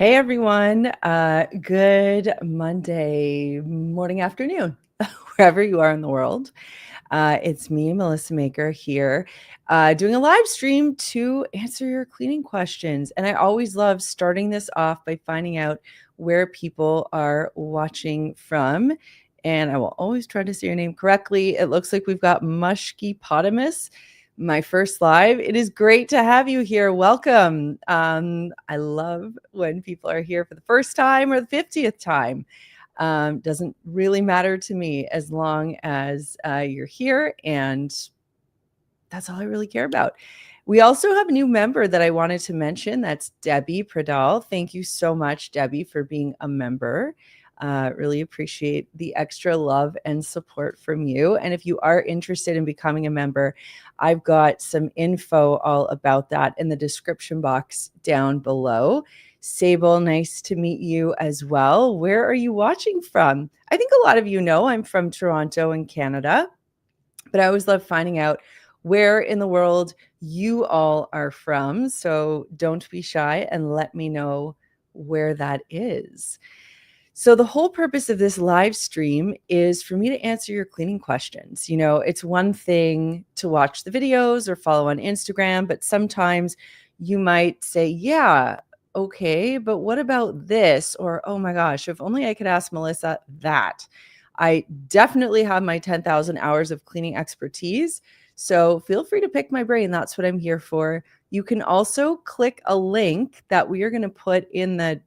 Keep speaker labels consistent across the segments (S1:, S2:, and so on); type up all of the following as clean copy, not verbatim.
S1: Hey everyone, good Monday morning, afternoon, wherever you are in the world. It's me, Melissa Maker, here doing a live stream to answer your cleaning questions. And I always love starting this off by finding out where people are watching from. And I will always try to say your name correctly. It looks like we've got Mushky Potamus, my first live. It is great to have you here. Welcome. I love when people are here for the first time or the 50th time. Doesn't really matter to me as long as you're here, and that's all I really care about. We also have a new member that I wanted to mention. That's Debbie Pradal. Thank you so much, Debbie, for being a member. Really appreciate the extra love and support from you. And if you are interested in becoming a member, I've got some info all about that in the description box down below. Sable, nice to meet you as well. Where are you watching from? I think a lot of you know I'm from Toronto in Canada, but I always love finding out where in the world you all are from. So don't be shy and let me know where that is. So the whole purpose of this live stream is for me to answer your cleaning questions. You know, it's one thing to watch the videos or follow on Instagram, but sometimes you might say, yeah, okay, but what about this? Or, oh my gosh, if only I could ask Melissa that. I definitely have my 10,000 hours of cleaning expertise. So feel free to pick my brain. That's what I'm here for. You can also click a link that we are going to put in the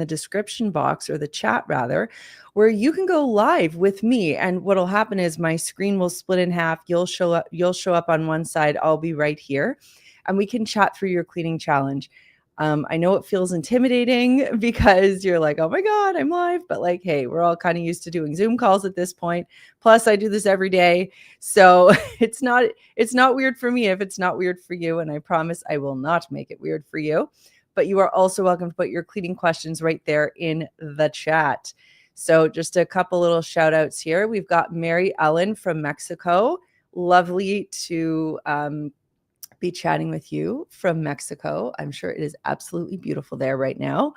S1: description box, or the chat rather, where you can go live with me. And what'll happen is my screen will split in half. You'll show up on one side. I'll be right here, and we can chat through your cleaning challenge. I know it feels intimidating because you're like, oh my God, I'm live. But like, hey, we're all kind of used to doing Zoom calls at this point. Plus, I do this every day. So it's not weird for me if it's not weird for you. And I promise I will not make it weird for you. But you are also welcome to put your cleaning questions right there in the chat. So just a couple little shout outs here. We've got Mary Ellen from Mexico. Lovely to be chatting with you from Mexico. I'm sure it is absolutely beautiful there right now.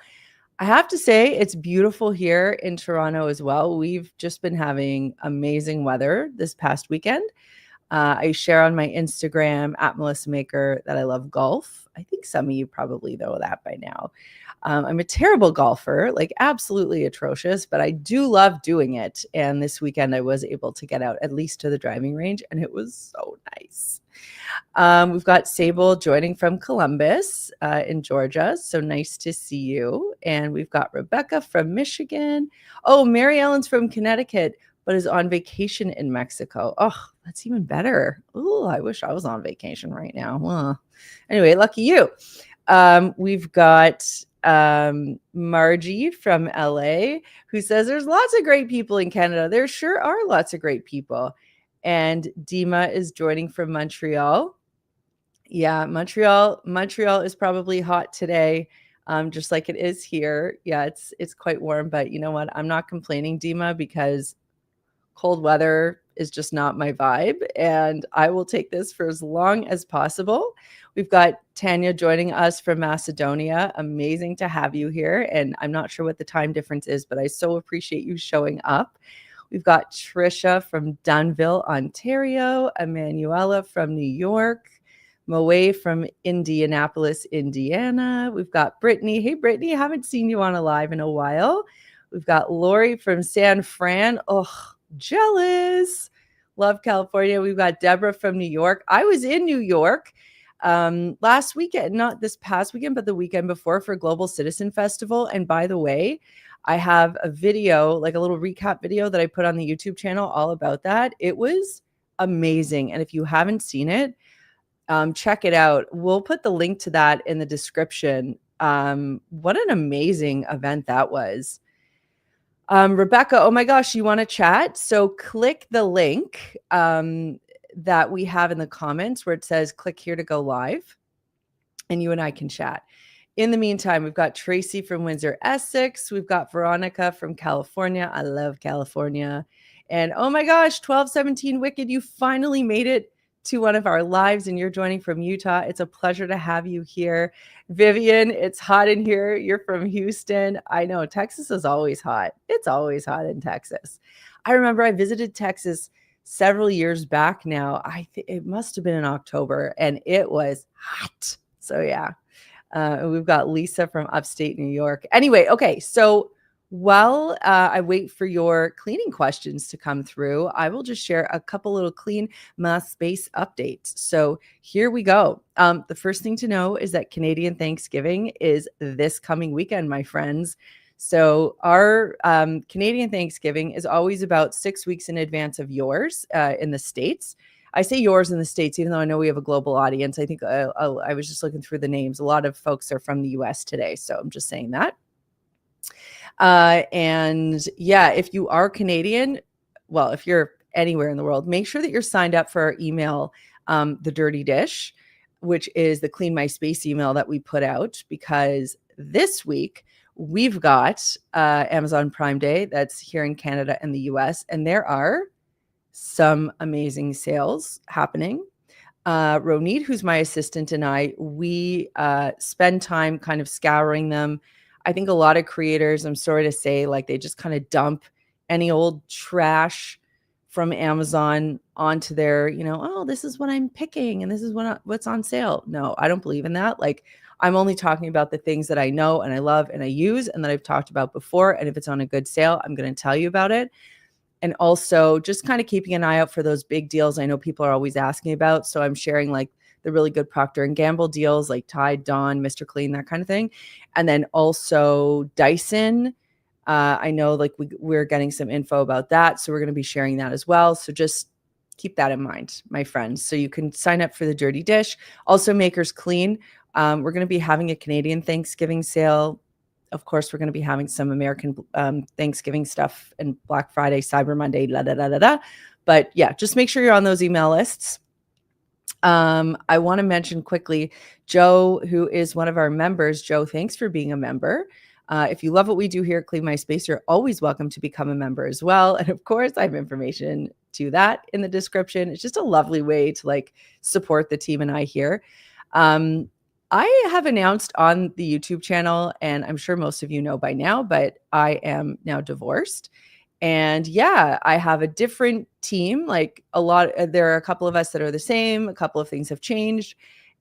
S1: I have to say, it's beautiful here in Toronto as well. We've just been having amazing weather this past weekend. I share on my Instagram at Melissa Maker that I love golf. I think some of you probably know that by now. I'm a terrible golfer, like absolutely atrocious, but I do love doing it. And this weekend I was able to get out at least to the driving range, and it was so nice. We've got Sable joining from Columbus in Georgia. So nice to see you. And we've got Rebecca from Michigan. Oh, Mary Ellen's from Connecticut, but is on vacation in Mexico. Oh, that's even better. Oh, I wish I was on vacation right now. Anyway, lucky you. We've got Margie from LA, who says there's lots of great people in Canada. There sure are lots of great people. And Dima is joining from Montreal. Yeah, Montreal is probably hot today, just like it is here. Yeah, it's quite warm, but you know what? I'm not complaining, Dima, because cold weather is just not my vibe, and I will take this for as long as possible. We've got Tanya joining us from Macedonia. Amazing to have you here, and I'm not sure what the time difference is, but I so appreciate you showing up. We've got Trisha from Dunville, Ontario, Emanuela from New York, Moe from Indianapolis, Indiana. We've got Brittany. Hey, Brittany, haven't seen you on a live in a while. We've got Lori from San Fran. Oh, jealous. Love California. We've got Deborah from New York. I was in New York last weekend, not this past weekend, but the weekend before, for Global Citizen Festival. And by the way, I have a video, like a little recap video that I put on the YouTube channel all about that. It was amazing. And if you haven't seen it, check it out. We'll put the link to that in the description. What an amazing event that was. Rebecca, oh my gosh, you want to chat? So click the link that we have in the comments where it says click here to go live, and you and I can chat. In the meantime, we've got Tracy from Windsor, Essex. We've got Veronica from California. I love California. And oh my gosh, 1217 Wicked, you finally made it to one of our lives and you're joining from Utah, it's a pleasure to have you here. Vivian, it's hot in here. You're from Houston. I know Texas is always hot. It's always hot in Texas. I remember I visited Texas several years back now. It must have been in October and it was hot. So yeah, we've got Lisa from upstate New York. Anyway, okay, so while I wait for your cleaning questions to come through, I will just share a couple little clean my space updates. So here we go. The first thing to know is that Canadian Thanksgiving is this coming weekend, my friends. So our Canadian Thanksgiving is always about 6 weeks in advance of yours in the States. I say yours in the States, even though I know we have a global audience. I think I was just looking through the names. A lot of folks are from the US today. So I'm just saying that. And yeah, if you are Canadian, well, if you're anywhere in the world, make sure that you're signed up for our email, The Dirty Dish, which is the Clean My Space email that we put out, because this week we've got Amazon Prime Day that's here in Canada and the US, and there are some amazing sales happening. Ronit, who's my assistant, and we spend time kind of scouring them. I think a lot of creators, I'm sorry to say, like they just kind of dump any old trash from Amazon onto their, oh, this is what I'm picking and this is what's on sale. No, I don't believe in that. Like I'm only talking about the things that I know and I love and I use and that I've talked about before. And if it's on a good sale, I'm going to tell you about it. And also just kind of keeping an eye out for those big deals I know people are always asking about. So I'm sharing like the really good Procter & Gamble deals like Tide, Dawn, Mr. Clean, that kind of thing. And then also Dyson. I know like we're getting some info about that. So we're going to be sharing that as well. So just keep that in mind, my friends. So you can sign up for the Dirty Dish. Also Makers Clean. We're going to be having a Canadian Thanksgiving sale. Of course, we're going to be having some American Thanksgiving stuff and Black Friday, Cyber Monday, But yeah, just make sure you're on those email lists. I want to mention quickly, Joe, who is one of our members. Joe, thanks for being a member. If you love what we do here at Clean My Space, you're always welcome to become a member as well. And of course, I have information to that in the description. It's just a lovely way to like support the team and I here. I have announced on the YouTube channel, and I'm sure most of you know by now, but I am now divorced. And yeah, I have a different team. Like there are a couple of us that are the same. A couple of things have changed.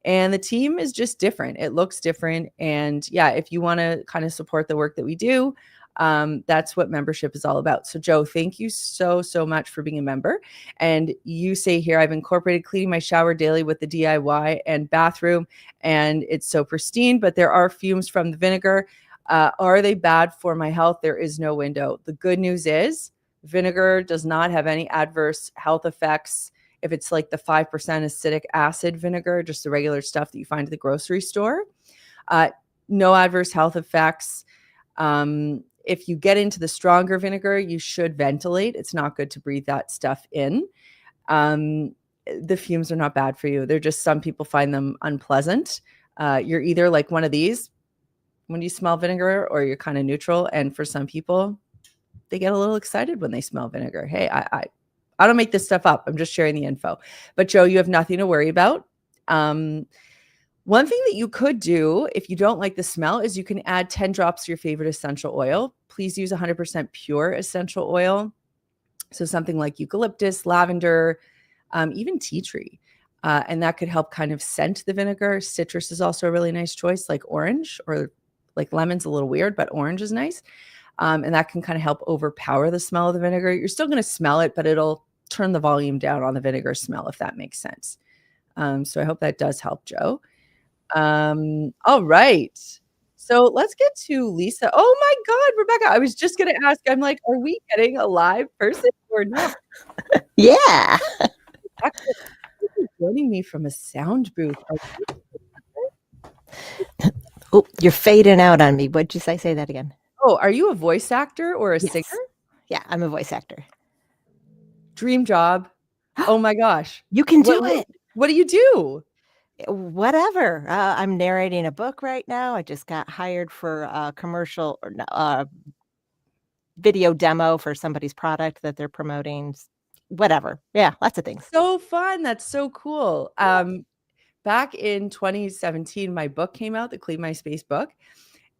S1: And the team is just different. It looks different. And yeah, if you want to kind of support the work that we do, that's what membership is all about. So Joe, thank you so much for being a member. And you say here, I've incorporated cleaning my shower daily with the DIY and bathroom, and it's so pristine, but there are fumes from the vinegar. Are they bad for my health? There is no window. The good news is vinegar does not have any adverse health effects. If it's like the 5% acidic acid vinegar, just the regular stuff that you find at the grocery store, no adverse health effects. If you get into the stronger vinegar, you should ventilate. It's not good to breathe that stuff in. The fumes are not bad for you. They're just, some people find them unpleasant. You're either like one of these when you smell vinegar, or you're kind of neutral. And for some people, they get a little excited when they smell vinegar. Hey, I don't make this stuff up. I'm just sharing the info. But Joe, you have nothing to worry about. One thing that you could do if you don't like the smell is you can add 10 drops of your favorite essential oil. Please use 100% pure essential oil. So something like eucalyptus, lavender, even tea tree. And that could help kind of scent the vinegar. Citrus is also a really nice choice, like orange, or like lemon's a little weird, but orange is nice. And that can kind of help overpower the smell of the vinegar. You're still going to smell it, but it'll turn the volume down on the vinegar smell, if that makes sense. So I hope that does help, Joe. All right. So let's get to Lisa. Oh my God, Rebecca, I was just going to ask, I'm like, are we getting a live person or not?
S2: Yeah.
S1: You're joining me from a sound booth.
S2: Oh, you're fading out on me. What'd you say? Say that again.
S1: Oh, are you a voice actor or a singer?
S2: Yeah, I'm a voice actor.
S1: Dream job. Oh my gosh.
S2: You can do it.
S1: What do you do?
S2: Whatever. I'm narrating a book right now. I just got hired for a commercial or video demo for somebody's product that they're promoting. whatever. Yeah, lots of things.
S1: So fun. That's so cool. Back in 2017, my book came out, the Clean My Space book.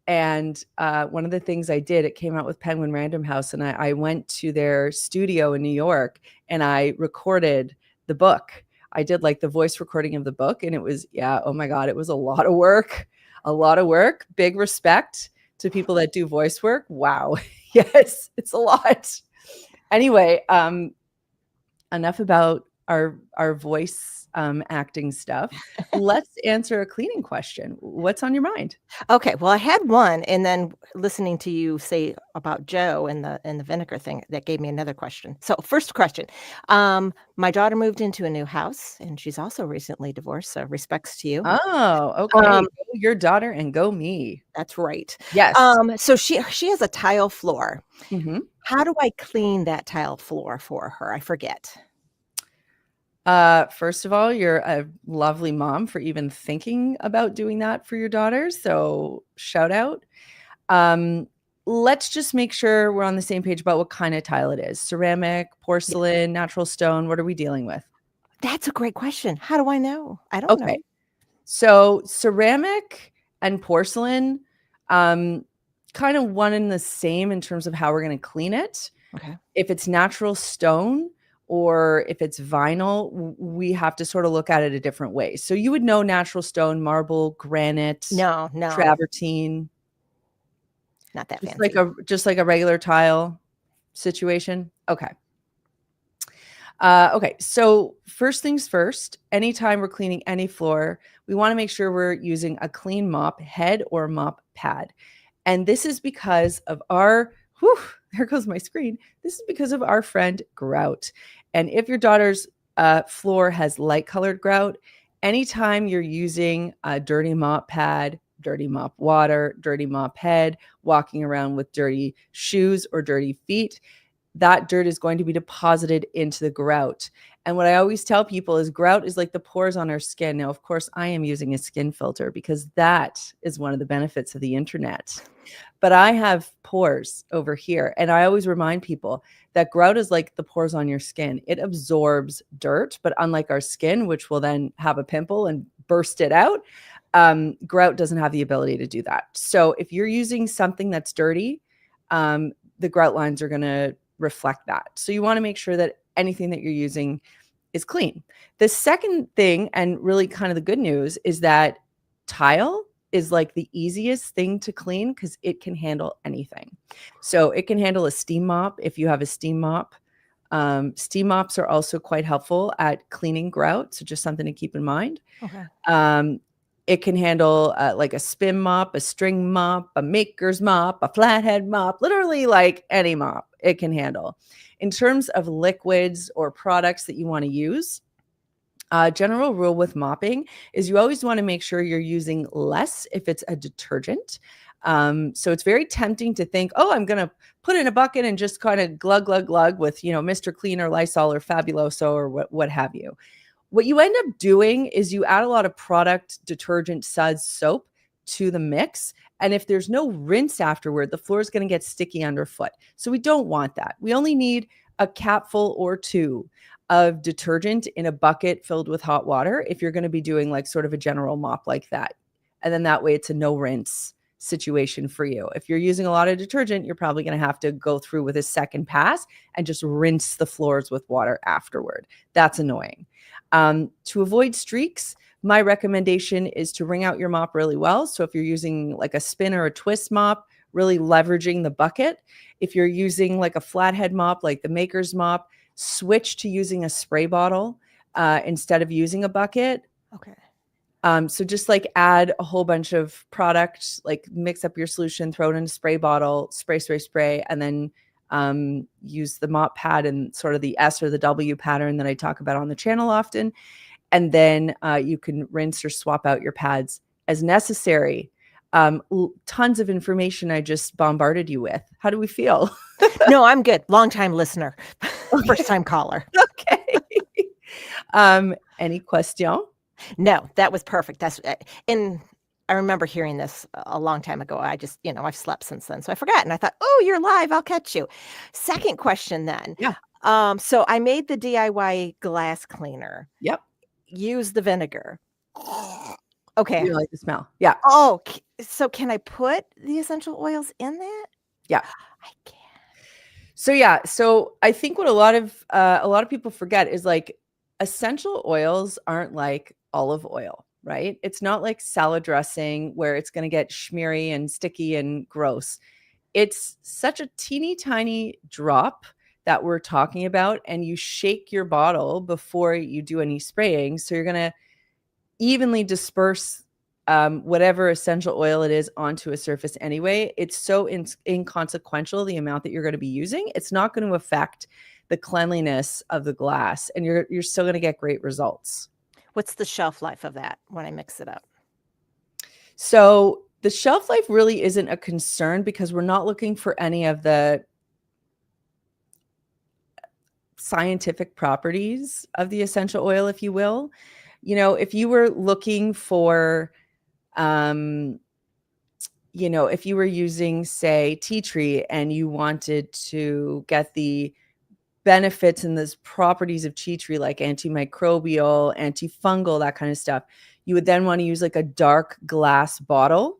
S1: And one of the things I did, it came out with Penguin Random House, and I went to their studio in New York and I recorded the book. I did like the voice recording of the book, and it was, yeah, oh my God, it was a lot of work, a lot of work. Big respect to people that do voice work. Wow. Yes, it's a lot. Anyway, enough about our voice acting stuff. Let's answer a cleaning question. What's on your mind?
S2: Okay, well, I had one, and then listening to you say about Joe and the vinegar thing, that gave me another question. So, first question, my daughter moved into a new house, and she's also recently divorced, so respects to you.
S1: Oh, okay.
S2: Um,
S1: Go your daughter and go me.
S2: that's right.
S1: Yes.
S2: So she has a tile floor.
S1: Mhm.
S2: How do I clean that tile floor for her? I forget.
S1: First of all, you're a lovely mom for even thinking about doing that for your daughter. So shout out. Um, let's just make sure we're on the same page about what kind of tile it is. Ceramic,
S2: Yeah,
S1: porcelain, natural stone. What are we dealing with?
S2: that's a great question. How do I know? I don't
S1: Okay.
S2: know.
S1: So ceramic and porcelain, um, kind of one and the same in terms of how we're going to clean it.
S2: Okay.
S1: If it's natural stone or if it's vinyl, we have to sort of look at it a different way. So you would know natural stone, marble, granite,
S2: No, no,
S1: travertine,
S2: not that
S1: just like
S2: fancy.
S1: a regular tile situation. Okay. Okay, so first things first, anytime we're cleaning any floor, we want to make sure we're using a clean mop head or mop pad. And this is because of our, whew, there goes my screen. This is because of our friend grout. And if your daughter's floor has light colored grout, anytime you're using a dirty mop pad, dirty mop water, dirty mop head, walking around with dirty shoes or dirty feet, that dirt is going to be deposited into the grout. And what I always tell people is grout is like the pores on our skin. Now, of course, I am using a skin filter because that is one of the benefits of the internet. But I have pores over here. And I always remind people that grout is like the pores on your skin. It absorbs dirt, but unlike our skin, which will then have a pimple and burst it out, grout doesn't have the ability to do that. So if you're using something that's dirty, the grout lines are going to reflect that. So you want to make sure that anything that you're using is clean. The second thing, and really kind of the good news, is that tile is like the easiest thing to clean because it can handle anything. So it can handle a steam mop if you have a steam mop. Steam mops are also quite helpful at cleaning grout. So just something to keep in mind.
S2: Okay.
S1: It can handle like a spin mop, a string mop, a maker's mop, a flathead mop, literally like any mop it can handle. In terms of liquids or products that you want to use, general rule with mopping is you always want to make sure you're using less if it's a detergent. So it's very tempting to think, oh, I'm going to put in a bucket and just kind of glug, glug, glug with, Mr. Clean or Lysol or Fabuloso or what have you. What you end up doing is you add a lot of product, detergent, suds, soap to the mix. And if there's no rinse afterward, the floor is going to get sticky underfoot. So we don't want that. We only need a capful or two of detergent in a bucket filled with hot water if you're going to be doing like sort of a general mop like that. And then that way it's a no rinse situation for you. If you're using a lot of detergent, you're probably going to have to go through with a second pass and just rinse the floors with water afterward. That's annoying. To avoid streaks, my recommendation is to wring out your mop really well. So if you're using like a spin or a twist mop, really leveraging the bucket. If you're using like a flathead mop, like the Maker's mop, switch to using a spray bottle instead of using a bucket.
S2: Okay.
S1: So just like add a whole bunch of product, like mix up your solution, throw it in a spray bottle, spray, and then use the mop pad and sort of the S or the W pattern that I talk about on the channel often. And then you can rinse or swap out your pads as necessary. Tons of information I just bombarded you with. How do we feel?
S2: No, I'm good. Long-time listener,
S1: Okay.
S2: first-time caller.
S1: Okay. Any question?
S2: No, that was perfect. And I remember hearing this a long time ago. I just, I've slept since then, so I forgot. And I thought, oh, you're live. I'll catch you. Second question then.
S1: Yeah.
S2: So I made the DIY glass cleaner.
S1: Yep.
S2: Use the vinegar. Okay.
S1: You don't like the smell. Yeah.
S2: Oh, so can I put the essential oils in that?
S1: Yeah.
S2: I can.
S1: So yeah, so I think what a lot of people forget is like essential oils aren't like olive oil, right? It's not like salad dressing where it's going to get schmeary and sticky and gross. It's such a teeny tiny drop that we're talking about, and you shake your bottle before you do any spraying. So you're going to evenly disperse whatever essential oil it is onto a surface anyway. It's so inconsequential, the amount that you're going to be using. It's not going to affect the cleanliness of the glass, and you're still going to get great results.
S2: What's the shelf life of that when I mix it up?
S1: So the shelf life really isn't a concern because we're not looking for any of the scientific properties of the essential oil, if you will. You know, if you were looking for if you were using, say, tea tree and you wanted to get the benefits and the properties of tea tree, like antimicrobial, antifungal, that kind of stuff, you would then want to use like a dark glass bottle.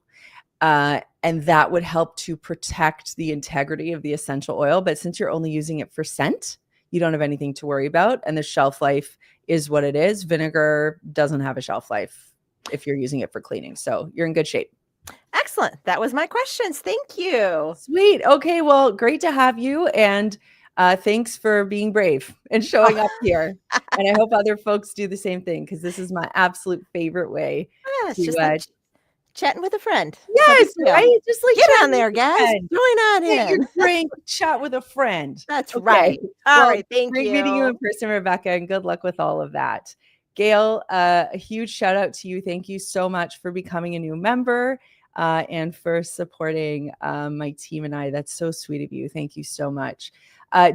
S1: And that would help to protect the integrity of the essential oil. But since you're only using it for scent, you don't have anything to worry about. And the shelf life is what it is. Vinegar doesn't have a shelf life if you're using it for cleaning. So you're in good shape.
S2: Excellent. That was my questions. Thank you.
S1: Sweet. Okay. Well, great to have you. And thanks for being brave and showing up here. And I hope other folks do the same thing, because this is my absolute favorite way
S2: Yeah, it's
S1: to
S2: just like chatting with a friend.
S1: yes, right? Just like
S2: Get
S1: chatting
S2: on there,
S1: with a
S2: guys.
S1: friend.
S2: Join on
S1: Get your
S2: in.
S1: drink, chat with a friend.
S2: That's
S1: Okay.
S2: right. All
S1: Well,
S2: right. Thank
S1: great meeting you
S2: you.
S1: in person, Rebecca, and good luck with all of that. Gail, a huge shout out to you. Thank you so much for becoming a new member and for supporting my team and I. That's so sweet of you. Thank you so much.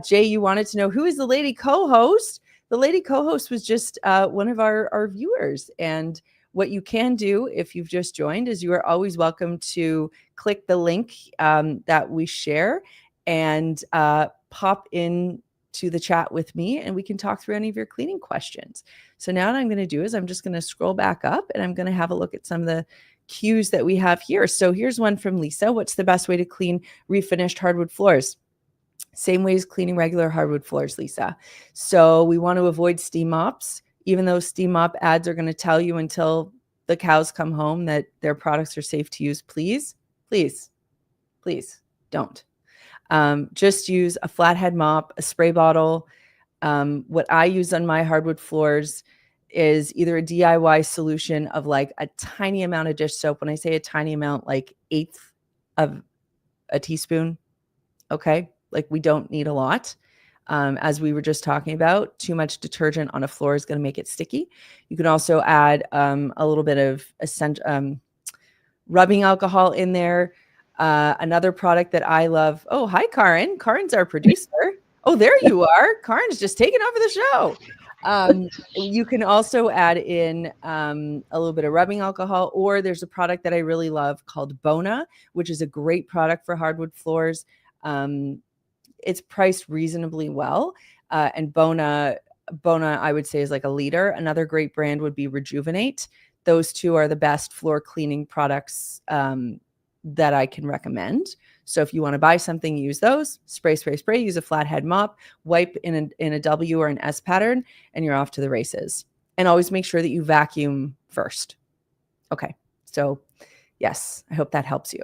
S1: Jay, you wanted to know who is the lady co-host? The lady co-host was just one of our viewers. And what you can do if you've just joined is you are always welcome to click the link that we share and pop in to the chat with me, and we can talk through any of your cleaning questions. So now what I'm going to do is I'm just going to scroll back up and I'm going to have a look at some of the cues that we have here. So here's one from Lisa. What's the best way to clean refinished hardwood floors? Same way as cleaning regular hardwood floors, Lisa. So we want to avoid steam mops, even though steam mop ads are going to tell you until the cows come home that their products are safe to use. Please, please, please don't. Just use a flathead mop, a spray bottle. What I use on my hardwood floors is either a DIY solution of like a tiny amount of dish soap. When I say a tiny amount, like 1/8 of a teaspoon. Okay. Like we don't need a lot. As we were just talking about, too much detergent on a floor is going to make it sticky. You can also add a little bit of rubbing alcohol in there. Another product that I love. Oh, hi, Karin. Karin's our producer. Oh, there you are. Karin's just taking over the show. You can also add in a little bit of rubbing alcohol, or there's a product that I really love called Bona, which is a great product for hardwood floors. It's priced reasonably well. And Bona, I would say, is like a leader. Another great brand would be Rejuvenate. Those two are the best floor cleaning products that I can recommend. So if you want to buy something, use those. Spray, spray, spray. Use a flathead mop. Wipe in a W or an S pattern, and you're off to the races. And always make sure that you vacuum first. Okay. So yes, I hope that helps you.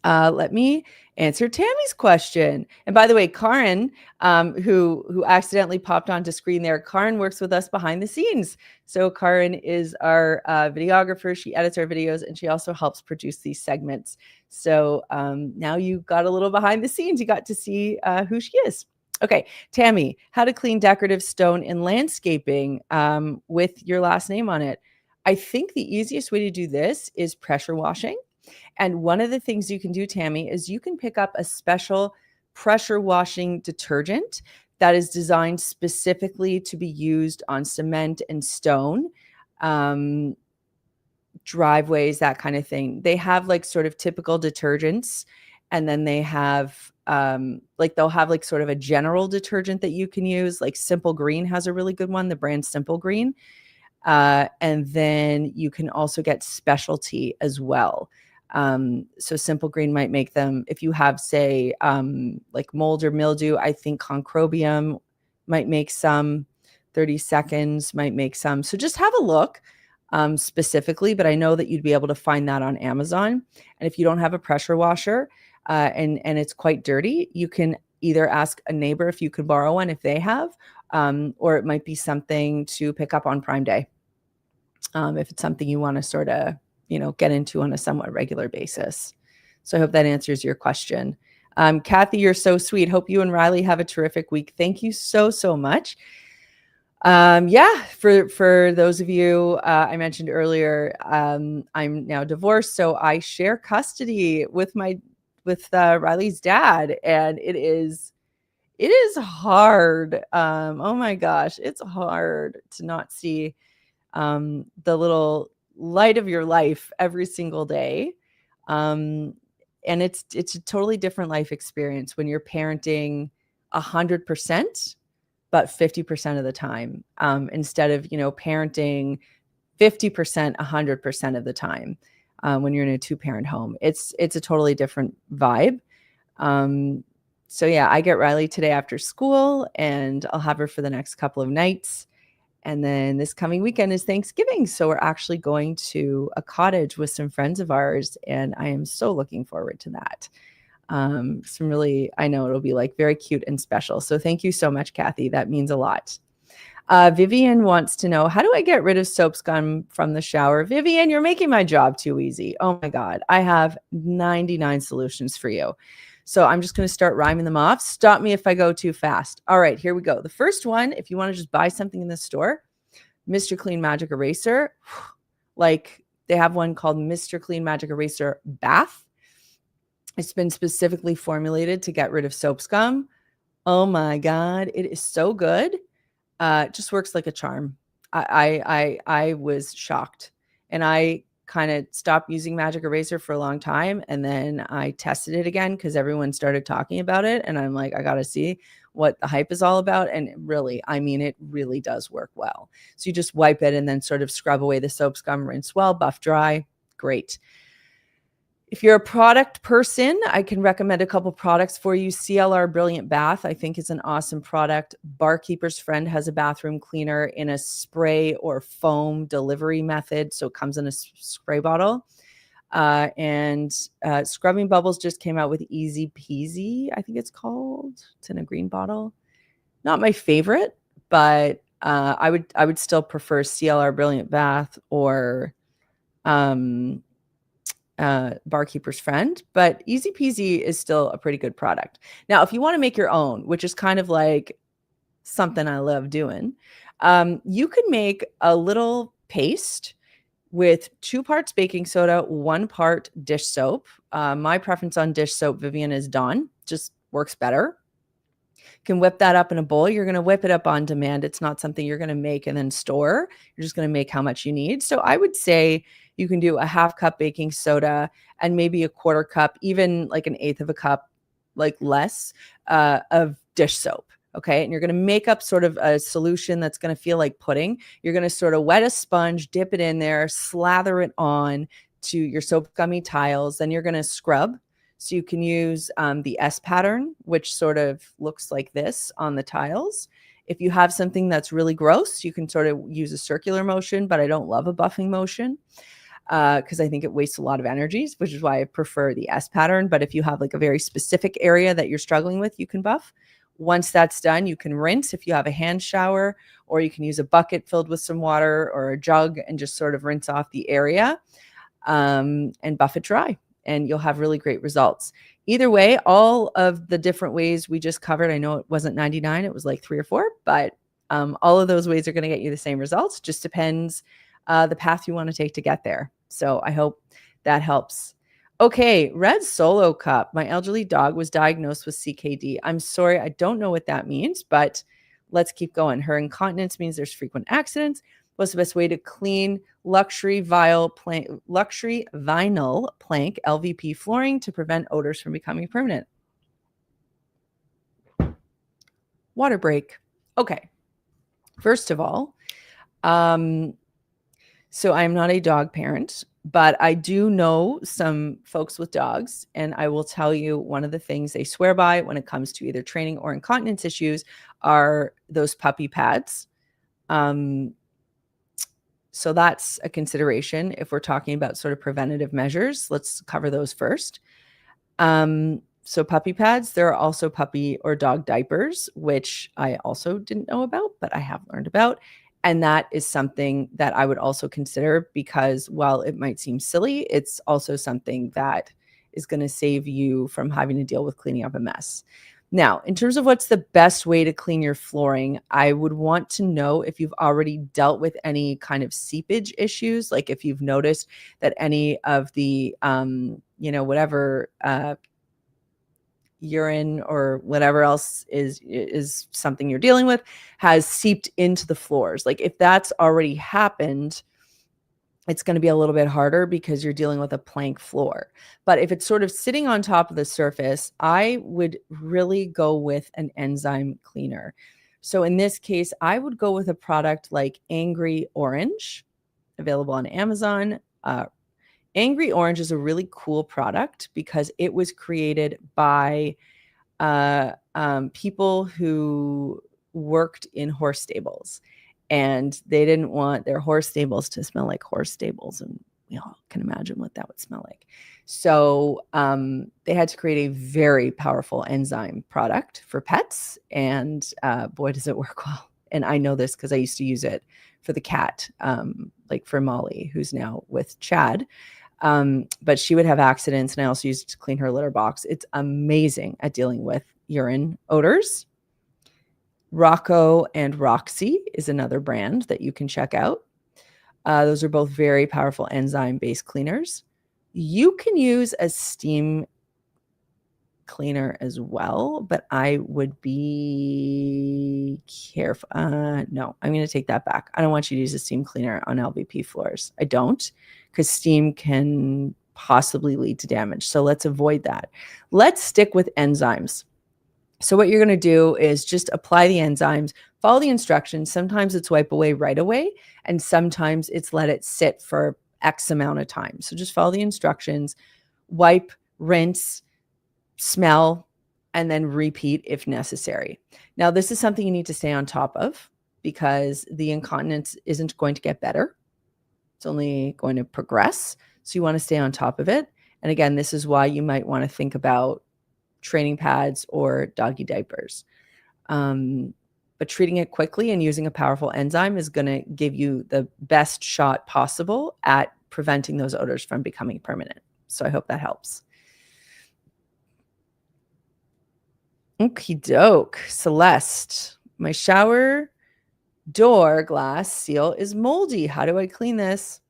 S1: Let me answer Tammy's question. And by the way, Karin, who accidentally popped onto screen there, Karin works with us behind the scenes. So Karin is our videographer. She edits our videos, and she also helps produce these segments. So now you got a little behind the scenes. You got to see who she is. Okay, Tammy, how to clean decorative stone in landscaping with your last name on it. I think the easiest way to do this is pressure washing. And one of the things you can do, Tammy, is you can pick up a special pressure washing detergent that is designed specifically to be used on cement and stone, driveways, that kind of thing. They have like sort of typical detergents, and then they have like they'll have like sort of a general detergent that you can use. Like Simple Green has a really good one, the brand Simple Green. And then you can also get specialty as well. So Simple Green might make them, if you have, say, like mold or mildew, I think Concrobium might make some, 30 seconds might make some. So just have a look specifically, but I know that you'd be able to find that on Amazon. And if you don't have a pressure washer and it's quite dirty, you can either ask a neighbor if you could borrow one if they have, or it might be something to pick up on Prime Day. If it's something you want to sort of, get into on a somewhat regular basis. So I hope that answers your question. Kathy, you're so sweet. Hope you and Riley have a terrific week. Thank you so, so much. For those of you, I mentioned earlier, I'm now divorced, so I share custody with Riley's dad, and it is hard. Oh my gosh, it's hard to not see the little light of your life every single day. And it's a totally different life experience when you're parenting 100%, but 50% of the time, instead of, parenting 50%, 100% of the time. When you're in a 2-parent home, it's a totally different vibe. So yeah, I get Riley today after school, and I'll have her for the next couple of nights. And then this coming weekend is Thanksgiving. So we're actually going to a cottage with some friends of ours, and I am so looking forward to that. I know it'll be like very cute and special. So thank you so much, Kathy. That means a lot. Vivian wants to know, how do I get rid of soap scum from the shower? Vivian, you're making my job too easy. Oh my God. I have 99 solutions for you. So I'm just going to start rhyming them off. Stop me if I go too fast. All right, here we go. The first one, if you want to just buy something in the store, Mr. Clean Magic Eraser. Like they have one called Mr. Clean Magic Eraser Bath. It's been specifically formulated to get rid of soap scum. Oh my God, it is so good. It just works like a charm. I was shocked, and I kind of stopped using Magic Eraser for a long time, and then I tested it again because everyone started talking about it, and I'm like, I gotta see what the hype is all about. And it really does work well. So you just wipe it and then sort of scrub away the soap scum, rinse well, buff dry. Great. If you're a product person, I can recommend a couple products for you. CLR Brilliant Bath, I think, is an awesome product. Barkeeper's Friend has a bathroom cleaner in a spray or foam delivery method. So it comes in a spray bottle. And Scrubbing Bubbles just came out with Easy Peasy, I think it's called. It's in a green bottle. Not my favorite, but I would still prefer CLR Brilliant Bath or Barkeeper's Friend, but Easy Peasy is still a pretty good product. Now, if you want to make your own, which is kind of like something I love doing, you could make a little paste with 2 parts baking soda, 1 part dish soap. My preference on dish soap, Vivian, is Dawn. Just works better. You can whip that up in a bowl. You're going to whip it up on demand. It's not something you're going to make and then store. You're just going to make how much you need. So I would say you can do a 1/2 cup baking soda and maybe a 1/4 cup, even like 1/8 of a cup, like less, of dish soap. Okay. And you're going to make up sort of a solution that's going to feel like pudding. You're going to sort of wet a sponge, dip it in there, slather it on to your soap gummy tiles. Then you're going to scrub. So you can use the S pattern, which sort of looks like this on the tiles. If you have something that's really gross, you can sort of use a circular motion, but I don't love a buffing motion because I think it wastes a lot of energies, which is why I prefer the S pattern. But if you have like a very specific area that you're struggling with, you can buff. Once that's done, you can rinse if you have a hand shower, or you can use a bucket filled with some water or a jug and just sort of rinse off the area and buff it dry. And you'll have really great results. Either way, all of the different ways we just covered, I know it wasn't 99, it was like 3 or 4, but all of those ways are going to get you the same results. Just depends the path you want to take to get there. So I hope that helps. Okay, Red Solo Cup. My elderly dog was diagnosed with CKD. I'm sorry, I don't know what that means, but let's keep going. Her incontinence means there's frequent accidents. What's the best way to clean luxury vinyl plank LVP flooring to prevent odors from becoming permanent? water break. Okay. First of all, so I'm not a dog parent, but I do know some folks with dogs, and I will tell you one of the things they swear by when it comes to either training or incontinence issues are those puppy pads. So that's a consideration if we're talking about sort of preventative measures. Let's cover those first. So puppy pads, there are also puppy or dog diapers, which I also didn't know about, but I have learned about. And that is something that I would also consider because while it might seem silly, it's also something that is going to save you from having to deal with cleaning up a mess. Now, in terms of what's the best way to clean your flooring, I would want to know if you've already dealt with any kind of seepage issues, like if you've noticed that any of the, whatever urine or whatever else is something you're dealing with has seeped into the floors. Like if that's already happened, it's going to be a little bit harder because you're dealing with a plank floor. But if it's sort of sitting on top of the surface, I would really go with an enzyme cleaner. So in this case, I would go with a product like Angry Orange, available on Amazon. Angry Orange is a really cool product because it was created by people who worked in horse stables, and they didn't want their horse stables to smell like horse stables, and we all can imagine what that would smell like. So they had to create a very powerful enzyme product for pets, and boy, does it work well. And I know this because I used to use it for the cat, like for Molly, who's now with Chad. But she would have accidents, and I also used it to clean her litter box. It's amazing at dealing with urine odors. Rocco and Roxy is another brand that you can check out. Those are both very powerful enzyme-based cleaners. You can use a steam cleaner as well, but I would be careful. No, I'm going to take that back. I don't want you to use a steam cleaner on LVP floors. I don't, because steam can possibly lead to damage. So let's avoid that. Let's stick with enzymes. So what you're going to do is just apply the enzymes, follow the instructions. Sometimes it's wipe away right away, and sometimes it's let it sit for X amount of time. So just follow the instructions, wipe, rinse, smell, and then repeat if necessary. Now, this is something you need to stay on top of because the incontinence isn't going to get better. It's only going to progress. So you want to stay on top of it. And again, this is why you might want to think about training pads or doggy diapers. But treating it quickly and using a powerful enzyme is going to give you the best shot possible at preventing those odors from becoming permanent. So I hope that helps. Okie doke. Celeste, my shower door glass seal is moldy. How do I clean this?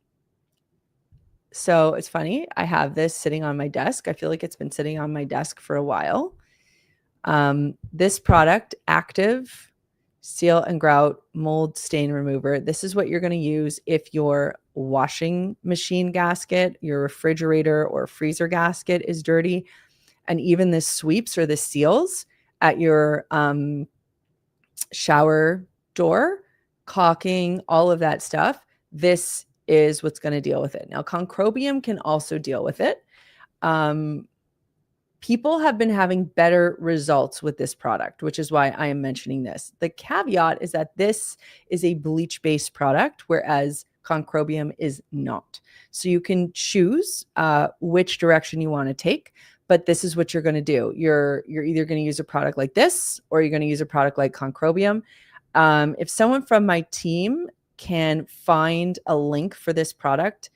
S1: So it's funny. I have this sitting on my desk. I feel like it's been sitting on my desk for a while. This product, Active Seal and Grout Mold Stain Remover. This is what you're going to use if your washing machine gasket, your refrigerator or freezer gasket is dirty. And even the sweeps or the seals at your shower door, caulking, all of that stuff. This is what's going to deal with it. Now, Concrobium can also deal with it. People have been having better results with this product, which is why I am mentioning this. The caveat is that this is a bleach-based product, whereas Concrobium is not. So you can choose which direction you want to take, but this is what you're going to do. You're either going to use a product like this, or you're going to use a product like Concrobium. If someone from my team can find a link for this product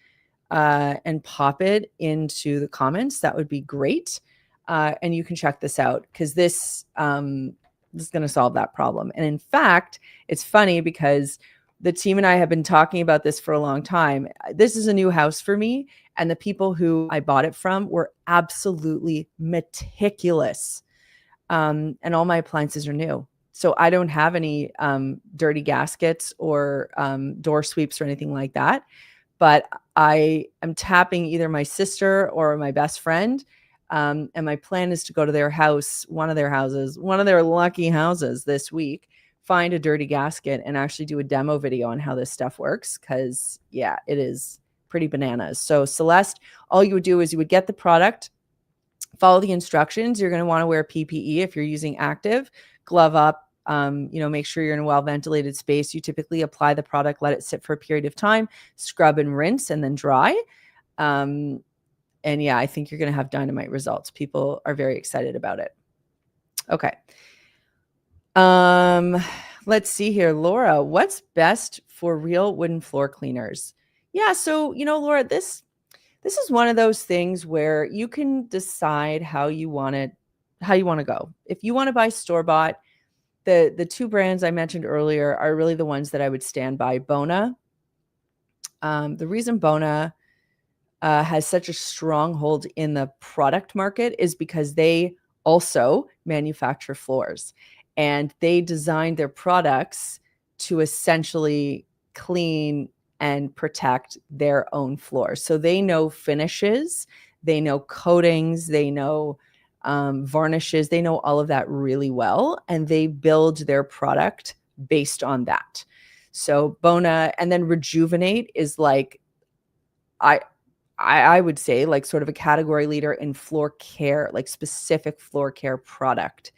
S1: and pop it into the comments, that would be great. And you can check this out because this is going to solve that problem. And in fact, it's funny because the team and I have been talking about this for a long time. This is a new house for me, and the people who I bought it from were absolutely meticulous. And all my appliances are new. So I don't have any dirty gaskets or door sweeps or anything like that. But I am tapping either my sister or my best friend And my plan is to go to their house, one of their lucky houses this week, find a dirty gasket and actually do a demo video on how this stuff works. Cause yeah, it is pretty bananas. So Celeste, all you would do is you would get the product, follow the instructions. You're going to want to wear PPE if you're using active, glove up, make sure you're in a well-ventilated space. You typically apply the product, let it sit for a period of time, scrub and rinse, and then dry. And yeah, I think you're going to have dynamite results. People are very excited about it. Okay. Let's see here. Laura, what's best for real wooden floor cleaners? Yeah. So, Laura, this is one of those things where you can decide how you want to go. If you want to buy store-bought, the two brands I mentioned earlier are really the ones that I would stand by. Bona. The reason Bona has such a stronghold in the product market is because they also manufacture floors, and they design their products to essentially clean and protect their own floors. So they know finishes, they know coatings, they know varnishes, they know all of that really well, and they build their product based on that. So Bona, and then Rejuvenate is like, I would say like sort of a category leader in floor care, like specific floor care product.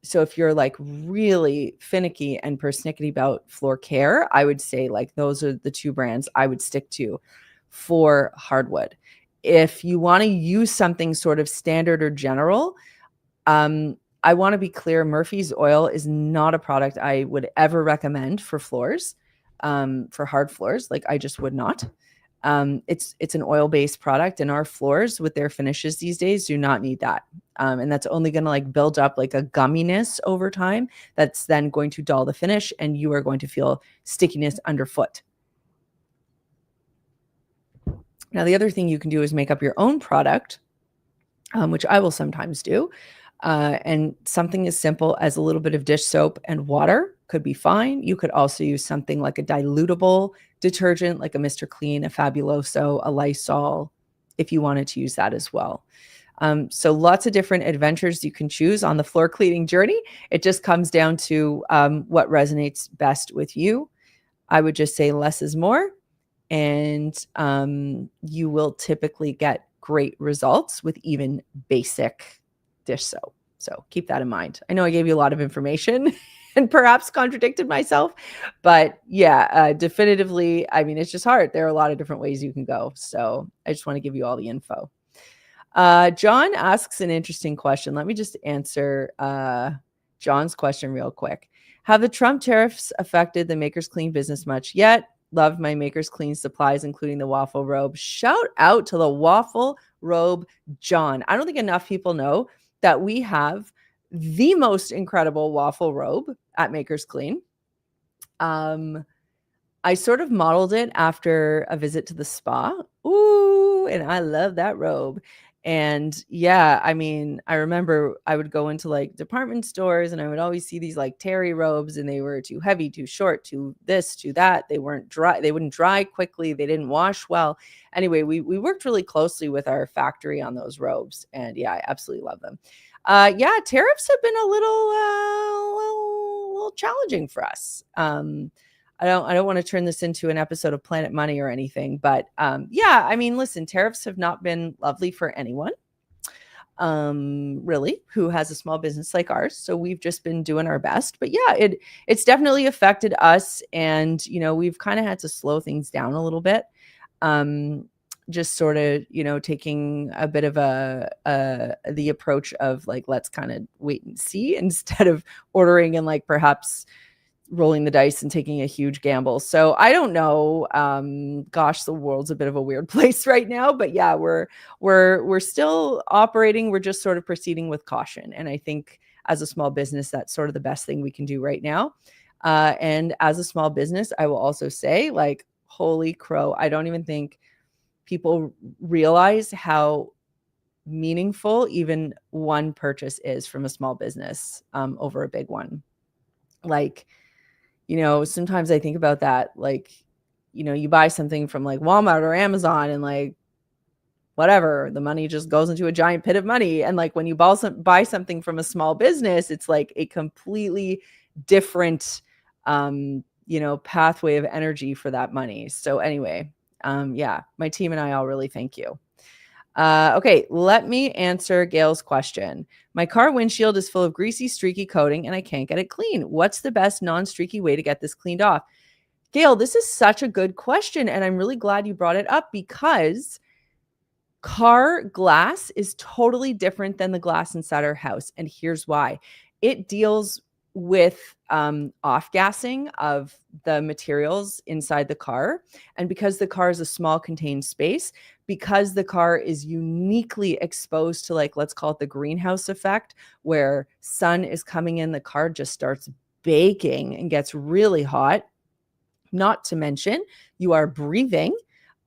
S1: So if you're like really finicky and persnickety about floor care, I would say like those are the two brands I would stick to for hardwood. If you want to use something sort of standard or general, I want to be clear, Murphy's Oil is not a product I would ever recommend for floors, for hard floors. Like I just would not. It's an oil-based product, and our floors with their finishes these days do not need that. And that's only going to like build up like a gumminess over time. That's then going to dull the finish, and you are going to feel stickiness underfoot. Now, the other thing you can do is make up your own product, which I will sometimes do. And something as simple as a little bit of dish soap and water could be fine. You could also use something like a dilutable detergent, like a Mr. Clean, a Fabuloso, a Lysol, if you wanted to use that as well. So lots of different adventures you can choose on the floor cleaning journey. It just comes down to what resonates best with you. I would just say less is more, and you will typically get great results with even basic dish soap. So keep that in mind. I know I gave you a lot of information and perhaps contradicted myself, but yeah, definitively, I mean, it's just hard. There are a lot of different ways you can go. So I just want to give you all the info. John asks an interesting question. Let me just answer John's question real quick. Have the Trump tariffs affected the Makers Clean business much yet? Love my Makers Clean supplies, including the waffle robe. Shout out to the waffle robe, John. I don't think enough people know that we have the most incredible waffle robe at Makers Clean. I sort of modeled it after a visit to the spa. Ooh, and I love that robe. And yeah, I mean, I remember I would go into like department stores and I would always see these like terry robes, and they were too heavy, too short, too this, too that. They weren't dry. They wouldn't dry quickly. They didn't wash well. Anyway, we worked really closely with our factory on those robes. And yeah, I absolutely love them. Yeah, tariffs have been a little challenging for us. I don't want to turn this into an episode of Planet Money or anything, but yeah, I mean, listen, tariffs have not been lovely for anyone, really, who has a small business like ours. So we've just been doing our best. But yeah, it's definitely affected us, and we've kind of had to slow things down a little bit. Just sort of, taking a bit of the approach of like, let's kind of wait and see instead of ordering and like perhaps rolling the dice and taking a huge gamble. So I don't know. Gosh, the world's a bit of a weird place right now, but yeah, we're still operating. We're just sort of proceeding with caution. And I think as a small business, that's sort of the best thing we can do right now. And as a small business, I will also say, like, holy crow, I don't even think people realize how meaningful even one purchase is from a small business over a big one. Like, sometimes I think about that, like, you buy something from like Walmart or Amazon, and like whatever, the money just goes into a giant pit of money. And like when you buy something from a small business, it's like a completely different, pathway of energy for that money. So anyway, yeah, my team and I all really thank you. Okay, let me answer Gail's question. My car windshield is full of greasy, streaky coating and I can't get it clean. What's the best non-streaky way to get this cleaned off? Gail, this is such a good question. And I'm really glad you brought it up because car glass is totally different than the glass inside our house. And here's why. It deals with off-gassing of the materials inside the car. And because the car is a small contained space, because the car is uniquely exposed to, like, let's call it the greenhouse effect, where sun is coming in, the car just starts baking and gets really hot. Not to mention, you are breathing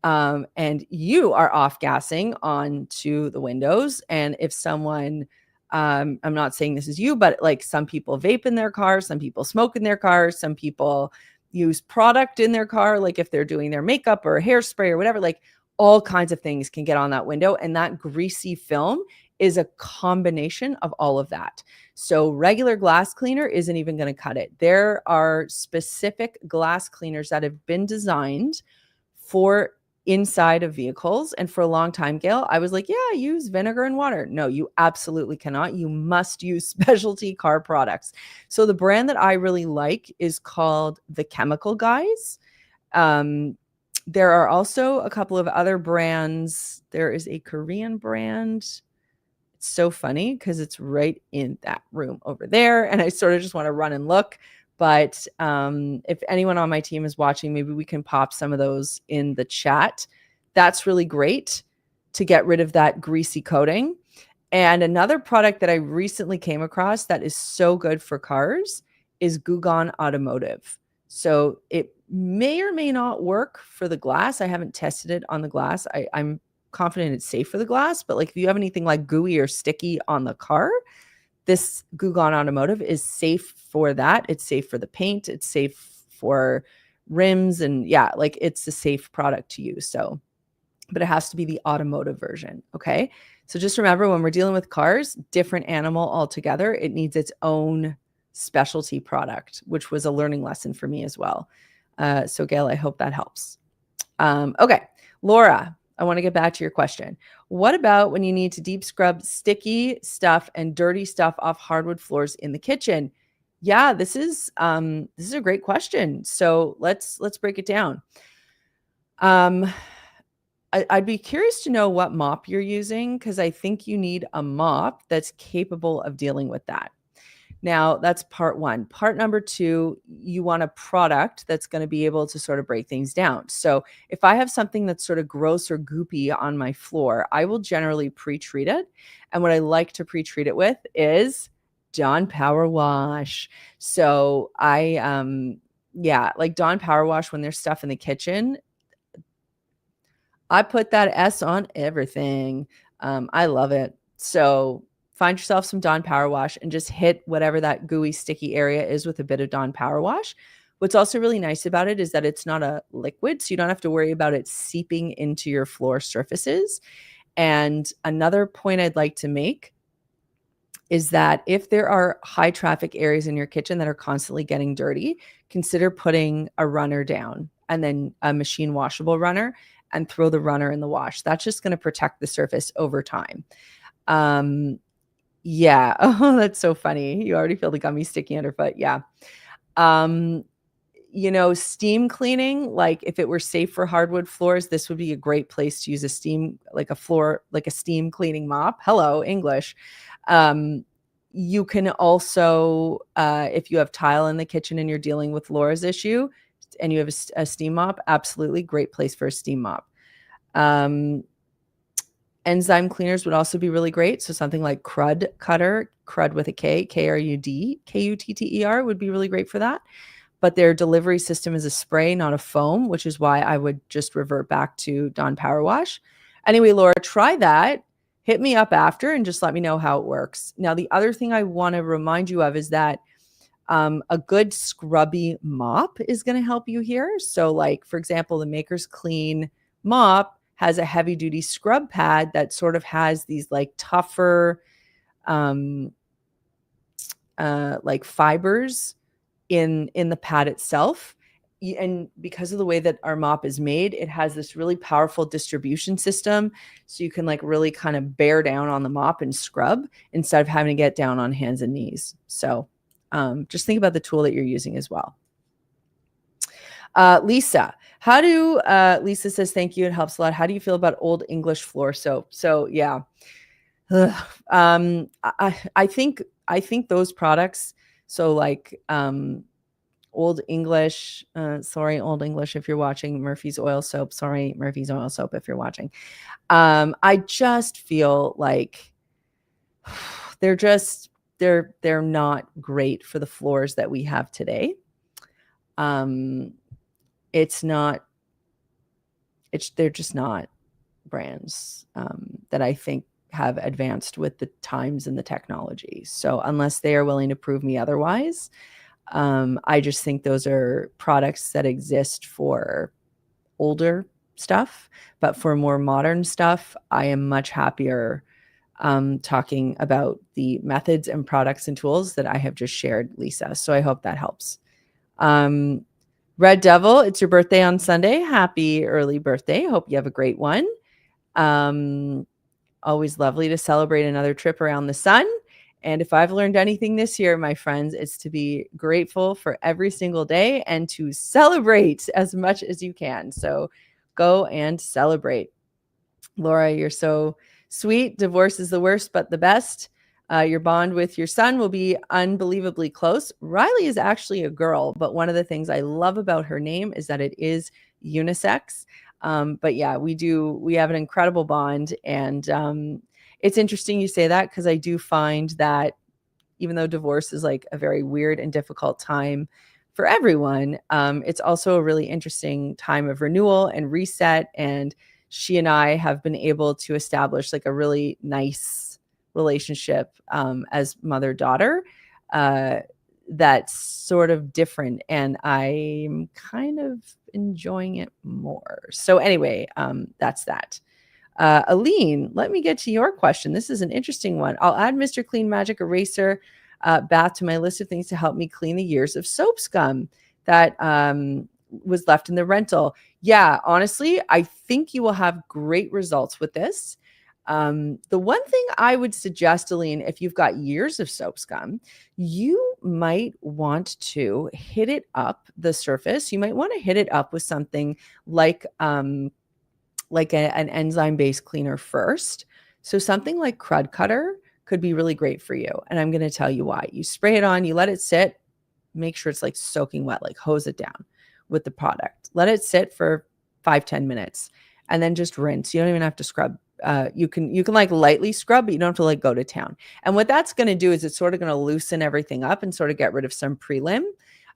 S1: and you are off gassing onto the windows. And if someone, I'm not saying this is you, but like some people vape in their cars, some people smoke in their cars, some people use product in their car, like if they're doing their makeup or hairspray or whatever, like all kinds of things can get on that window. And that greasy film is a combination of all of that. So regular glass cleaner isn't even going to cut it. There are specific glass cleaners that have been designed for inside of vehicles. And for a long time, Gail, I was like, yeah, use vinegar and water. No, you absolutely cannot. You must use specialty car products. So the brand that I really like is called The Chemical Guys. There are also a couple of other brands. There is a Korean brand. It's so funny because it's right in that room over there. And I sort of just want to run and look. But if anyone on my team is watching, maybe we can pop some of those in the chat. That's really great to get rid of that greasy coating. And another product that I recently came across that is so good for cars is Gugon Automotive. So it may or may not work for the glass. I haven't tested it on the glass. I'm confident it's safe for the glass, but like if you have anything like gooey or sticky on the car, this Gugon Automotive is safe for that. It's safe for the paint. It's safe for rims. And yeah, like it's a safe product to use. So, but it has to be the automotive version. Okay. So just remember when we're dealing with cars, different animal altogether, it needs its own specialty product, which was a learning lesson for me as well. So Gail, I hope that helps. Okay. Laura, I want to get back to your question. What about when you need to deep scrub sticky stuff and dirty stuff off hardwood floors in the kitchen? Yeah, this is a great question. So let's break it down. I'd be curious to know what mop you're using because I think you need a mop that's capable of dealing with that. Now, that's part one. Part number two, you want a product that's going to be able to sort of break things down. So if I have something that's sort of gross or goopy on my floor, I will generally pre-treat it. And what I like to pre-treat it with is Dawn Power Wash. So like Dawn Power Wash, when there's stuff in the kitchen, I put that S on everything. I love it. So find yourself some Dawn Power Wash and just hit whatever that gooey, sticky area is with a bit of Dawn Power Wash. What's also really nice about it is that it's not a liquid, so you don't have to worry about it seeping into your floor surfaces. And another point I'd like to make is that if there are high traffic areas in your kitchen that are constantly getting dirty, consider putting a runner down and then a machine washable runner and throw the runner in the wash. That's just going to protect the surface over time. Yeah. Oh, that's so funny. You already feel the gummy sticky underfoot. Yeah. Steam cleaning, like if it were safe for hardwood floors, this would be a great place to use a steam cleaning mop. Hello, English. You can also, if you have tile in the kitchen and you're dealing with Laura's issue and you have a steam mop, absolutely great place for a steam mop. Enzyme cleaners would also be really great. So something like Crud Cutter, Crud with a K, Krud, Kutter would be really great for that. But their delivery system is a spray, not a foam, which is why I would just revert back to Dawn Power Wash. Anyway, Laura, try that. Hit me up after and just let me know how it works. Now, the other thing I want to remind you of is that a good scrubby mop is going to help you here. So like, for example, the Maker's Clean mop has a heavy duty scrub pad that sort of has these like tougher like fibers in the pad itself. And because of the way that our mop is made, it has this really powerful distribution system. So you can like really kind of bear down on the mop and scrub instead of having to get down on hands and knees. So just think about the tool that you're using as well. Lisa, Lisa says, thank you. It helps a lot. How do you feel about Old English floor soap? So yeah, I think those products, so like Old English, sorry, Old English, if you're watching, Murphy's Oil Soap, sorry, Murphy's Oil Soap, if you're watching. I just feel like they're not great for the floors that we have today. They're just not brands that I think have advanced with the times and the technology. So unless they are willing to prove me otherwise, I just think those are products that exist for older stuff, but for more modern stuff, I am much happier talking about the methods and products and tools that I have just shared, Lisa. So I hope that helps. Red Devil, it's your birthday on Sunday. Happy early birthday. Hope you have a great one. Always lovely to celebrate another trip around the sun. And if I've learned anything this year, my friends, it's to be grateful for every single day and to celebrate as much as you can. So go and celebrate. Laura, you're so sweet. Divorce is the worst, but the best. Your bond with your son will be unbelievably close. Riley is actually a girl, but one of the things I love about her name is that it is unisex. But yeah, we have an incredible bond. And it's interesting you say that, because I do find that even though divorce is like a very weird and difficult time for everyone, it's also a really interesting time of renewal and reset. And she and I have been able to establish like a really nice relationship as mother-daughter that's sort of different, and I'm kind of enjoying it more. So anyway, that's that. Aline, let me get to your question. This is an interesting one. I'll add Mr. Clean Magic Eraser bath to my list of things to help me clean the years of soap scum that was left in the rental. Yeah, honestly, I think you will have great results with this. The one thing I would suggest, Aline, if you've got years of soap scum, you might want to hit it up the surface. You might want to hit it up with something like an enzyme-based cleaner first. So something like Crud Cutter could be really great for you. And I'm going to tell you why. You spray it on, you let it sit, make sure it's like soaking wet, like hose it down with the product. Let it sit for 5-10 minutes and then just rinse. You don't even have to scrub. You can like lightly scrub, but you don't have to like go to town. And what that's going to do is it's sort of going to loosen everything up and sort of get rid of some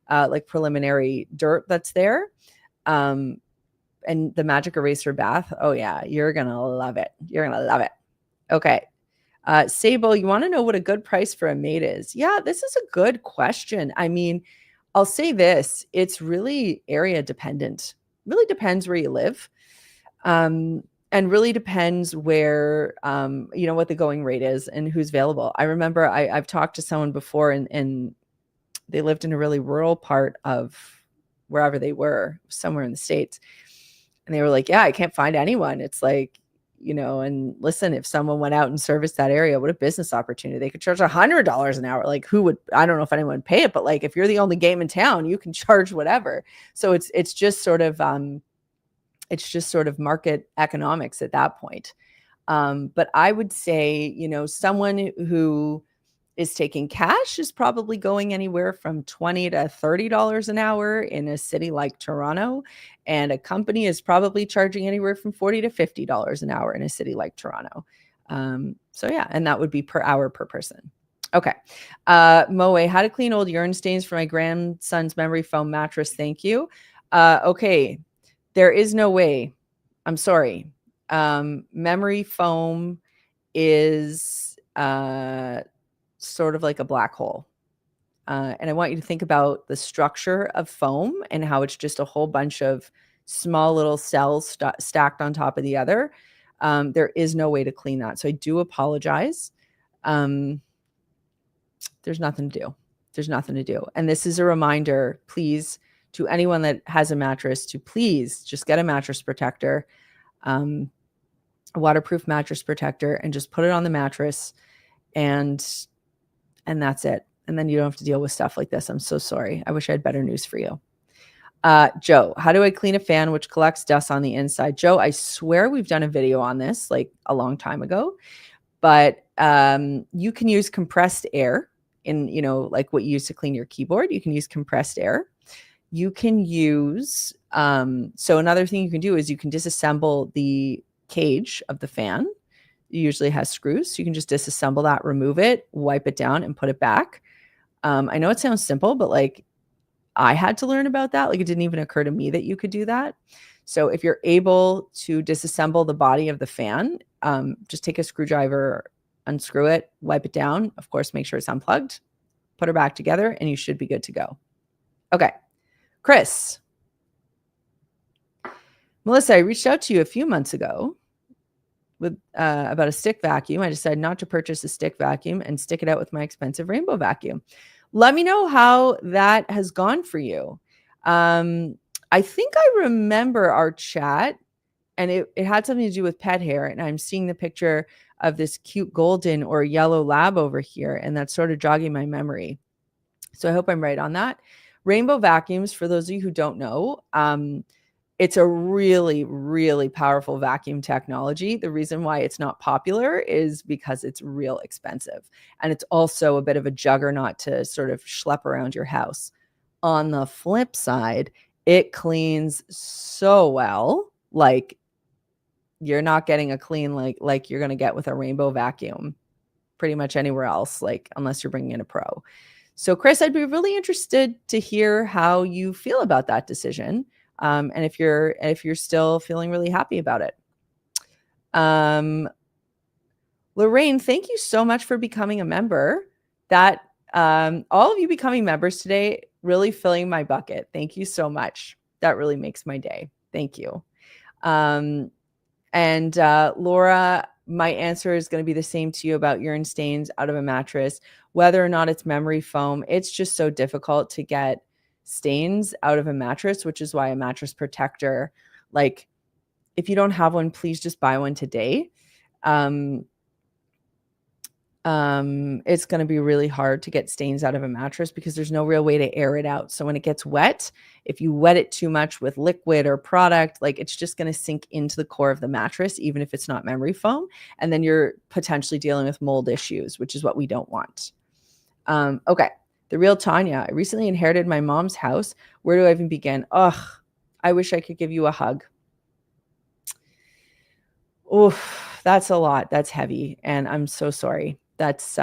S1: like preliminary dirt that's there. And the Magic Eraser bath, oh yeah, you're going to love it. You're going to love it. Okay. Sable, you want to know what a good price for a maid is? Yeah, this is a good question. I mean, I'll say this, it's really area dependent. Really depends where you live. And really depends where, what the going rate is and who's available. I remember I've talked to someone before and they lived in a really rural part of wherever they were, somewhere in the States. And they were like, yeah, I can't find anyone. It's like, and listen, if someone went out and serviced that area, what a business opportunity. They could charge $100 an hour. Like I don't know if anyone would pay it, but like, if you're the only game in town, you can charge whatever. So it's just sort of market economics at that point. But I would say, someone who is taking cash is probably going anywhere from $20 to $30 an hour in a city like Toronto. And a company is probably charging anywhere from $40 to $50 an hour in a city like Toronto. So yeah, and that would be per hour per person. Okay. Moe, how to clean old urine stains for my grandson's memory foam mattress. Thank you. Okay. There is no way. I'm sorry. Memory foam is sort of like a black hole. And I want you to think about the structure of foam and how it's just a whole bunch of small little cells stacked on top of the other. There is no way to clean that. So I do apologize. There's nothing to do. There's nothing to do. And this is a reminder, please, to anyone that has a mattress, to please just get a mattress protector, a waterproof mattress protector, and just put it on the mattress, and that's it. And then you don't have to deal with stuff like this. I'm so sorry. I wish I had better news for you. Joe, how do I clean a fan which collects dust on the inside? Joe, I swear we've done a video on this like a long time ago, but you can use compressed air in, like what you use to clean your keyboard. You can use compressed air. You can use, so another thing you can do is you can disassemble the cage of the fan. It usually has screws. So you can just disassemble that, remove it, wipe it down, and put it back. I know it sounds simple, but like I had to learn about that. Like it didn't even occur to me that you could do that. So if you're able to disassemble the body of the fan, just take a screwdriver, unscrew it, wipe it down. Of course, make sure it's unplugged, put her back together, and you should be good to go. Okay. Chris. Melissa, I reached out to you a few months ago with about a stick vacuum. I decided not to purchase a stick vacuum and stick it out with my expensive Rainbow vacuum. Let me know how that has gone for you. I think I remember our chat, and it had something to do with pet hair. And I'm seeing the picture of this cute golden or yellow lab over here, and that's sort of jogging my memory. So I hope I'm right on that. Rainbow vacuums, for those of you who don't know, it's a really, really powerful vacuum technology. The reason why it's not popular is because it's real expensive. And it's also a bit of a juggernaut to sort of schlep around your house. On the flip side, it cleans so well. Like you're not getting a clean like you're going to get with a Rainbow vacuum pretty much anywhere else, like unless you're bringing in a pro. So Chris, I'd be really interested to hear how you feel about that decision. And if you're still feeling really happy about it. Lorraine, thank you so much for becoming a member. That all of you becoming members today, really filling my bucket. Thank you so much. That really makes my day. Thank you. And Laura, my answer is going to be the same to you about urine stains out of a mattress, whether or not it's memory foam. It's just so difficult to get stains out of a mattress, which is why a mattress protector, like if you don't have one, please just buy one today. It's going to be really hard to get stains out of a mattress because there's no real way to air it out. So when it gets wet, if you wet it too much with liquid or product, like it's just going to sink into the core of the mattress, even if it's not memory foam. And then you're potentially dealing with mold issues, which is what we don't want. Okay. The real Tanya, I recently inherited my mom's house. Where do I even begin? Ugh, I wish I could give you a hug. Oof, that's a lot. That's heavy. And I'm so sorry. That's,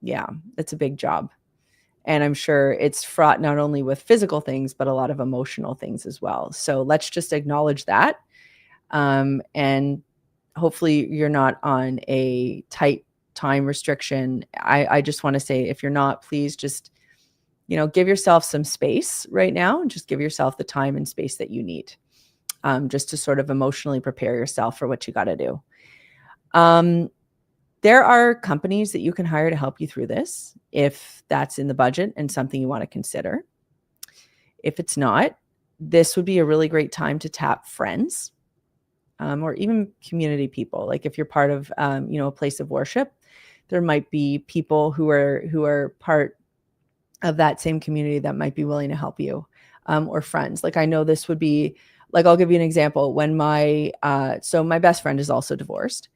S1: yeah, it's a big job. And I'm sure it's fraught not only with physical things, but a lot of emotional things as well. So let's just acknowledge that. And hopefully you're not on a tight time restriction. I just want to say, if you're not, please just, give yourself some space right now and just give yourself the time and space that you need, just to sort of emotionally prepare yourself for what you got to do. There are companies that you can hire to help you through this, if that's in the budget and something you want to consider. If it's not, this would be a really great time to tap friends, or even community people. Like if you're part of, a place of worship, there might be people who are part of that same community that might be willing to help you, or friends. Like I know this would be, like, I'll give you an example. When my best friend is also divorced,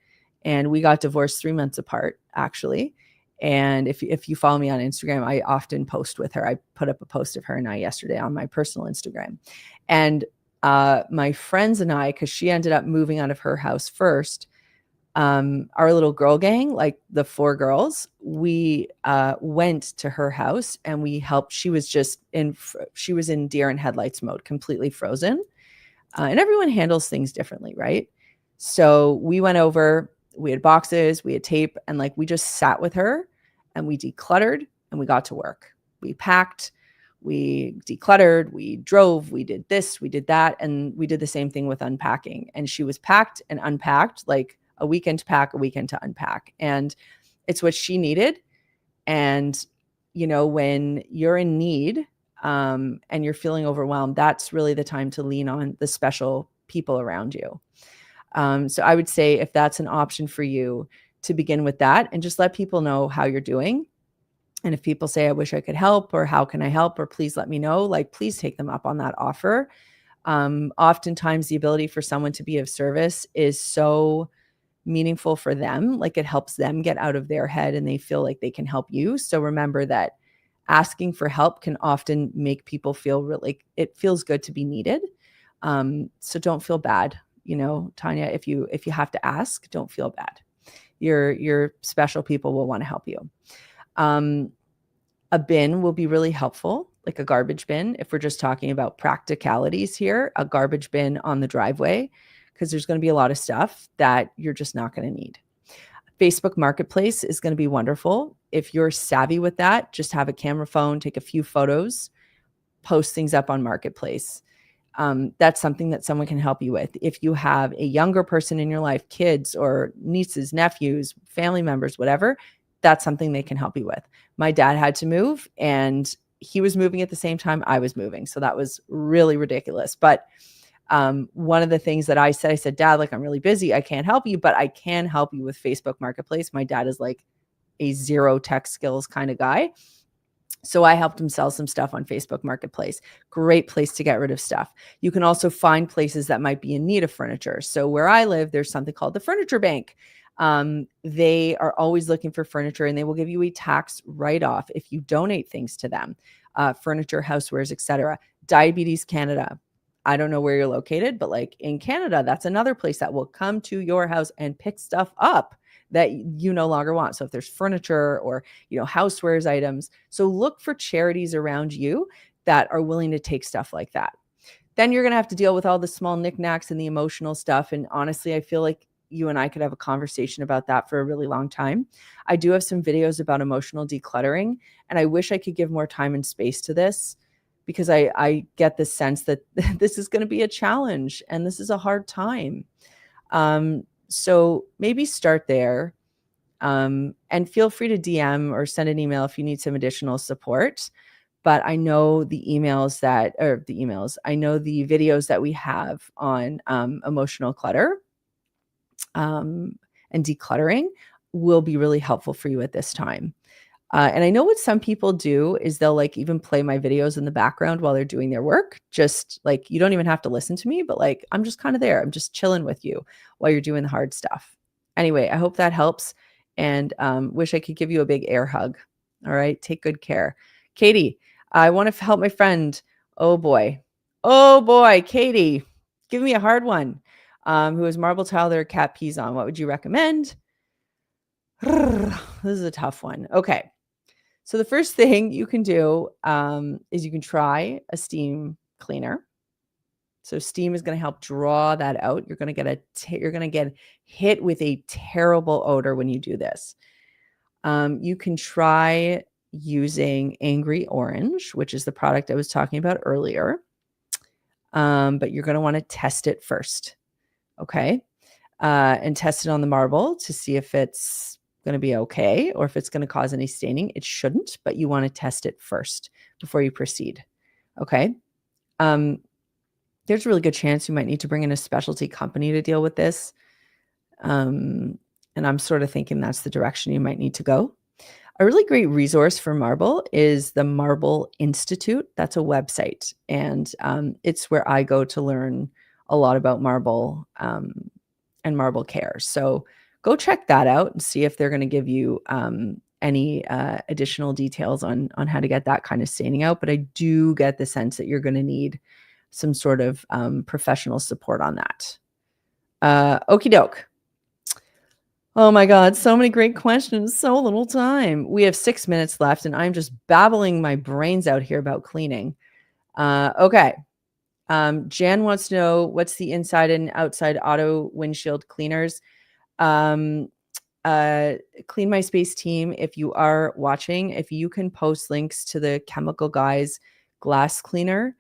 S1: and we got divorced 3 months apart, actually. And if you follow me on Instagram, I often post with her. I put up a post of her and I yesterday on my personal Instagram. And my friends and I, because she ended up moving out of her house first, our little girl gang, like the 4 girls, we went to her house and we helped. She was in deer in headlights mode, completely frozen. And everyone handles things differently, right? So we went over, we had boxes, we had tape, and like we just sat with her and we decluttered and we got to work. We packed, We decluttered, we drove, we did this, we did that. And we did the same thing with unpacking. And she was packed and unpacked, like a weekend to pack, a weekend to unpack. And it's what she needed. And, when you're in need and you're feeling overwhelmed, that's really the time to lean on the special people around you. So I would say if that's an option for you, to begin with that and just let people know how you're doing. And if people say, I wish I could help, or how can I help, or please let me know, like, please take them up on that offer. Oftentimes the ability for someone to be of service is so meaningful for them. Like, it helps them get out of their head and they feel like they can help you. So remember that asking for help can often make people feel really, it feels good to be needed. So don't feel bad, Tanya, if you have to ask, don't feel bad. Your special people will want to help you. A bin will be really helpful, like a garbage bin. If we're just talking about practicalities here, a garbage bin on the driveway, because there's going to be a lot of stuff that you're just not going to need. Facebook Marketplace is going to be wonderful. If you're savvy with that, just have a camera phone, take a few photos, post things up on Marketplace. That's something that someone can help you with. If you have a younger person in your life, kids or nieces, nephews, family members, whatever, that's something they can help you with. My dad had to move and he was moving at the same time I was moving. So that was really ridiculous. But one of the things that I said, Dad, like, I'm really busy. I can't help you, but I can help you with Facebook Marketplace. My dad is like a zero tech skills kind of guy. So I helped him sell some stuff on Facebook Marketplace. Great place to get rid of stuff. You can also find places that might be in need of furniture. So where I live, there's something called the Furniture Bank. They are always looking for furniture and they will give you a tax write-off if you donate things to them, furniture, housewares, etc. Diabetes Canada. I don't know where you're located, but like in Canada, that's another place that will come to your house and pick stuff up that you no longer want. So if there's furniture or, housewares items, so look for charities around you that are willing to take stuff like that. Then you're going to have to deal with all the small knickknacks and the emotional stuff. And honestly, I feel like you and I could have a conversation about that for a really long time. I do have some videos about emotional decluttering, and I wish I could give more time and space to this because I get the sense that this is going to be a challenge and this is a hard time. So maybe start there, and feel free to DM or send an email if you need some additional support. But I know the videos that we have on emotional clutter and decluttering will be really helpful for you at this time. And I know what some people do is they'll like even play my videos in the background while they're doing their work. Just like, you don't even have to listen to me, but like, I'm just kind of there. I'm just chilling with you while you're doing the hard stuff. Anyway, I hope that helps, and wish I could give you a big air hug. All right. Take good care. Katie, I want to help my friend. Oh boy, Katie, give me a hard one. Who has marble tile their cat pees on? What would you recommend? This is a tough one. Okay. So the first thing you can do is you can try a steam cleaner. So steam is going to help draw that out. You're going to get hit with a terrible odor when you do this. You can try using Angry Orange, which is the product I was talking about earlier. But you're going to want to test it first. Okay. And test it on the marble to see if it's going to be okay or if it's going to cause any staining. It shouldn't, but you want to test it first before you proceed. Okay. There's a really good chance you might need to bring in a specialty company to deal with this. And I'm sort of thinking that's the direction you might need to go. A really great resource for marble is the Marble Institute. That's a website, and it's where I go to learn a lot about marble and marble care. So go check that out and see if they're going to give you any additional details on how to get that kind of staining out. But I do get the sense that you're going to need some sort of professional support on that. Okie doke. Oh my God, so many great questions, so little time. We have 6 minutes left and I'm just babbling my brains out here about cleaning. Okay. Jan wants to know what's the inside and outside auto windshield cleaners. Clean My Space team, if you are watching, if you can post links to the Chemical Guys glass cleaner,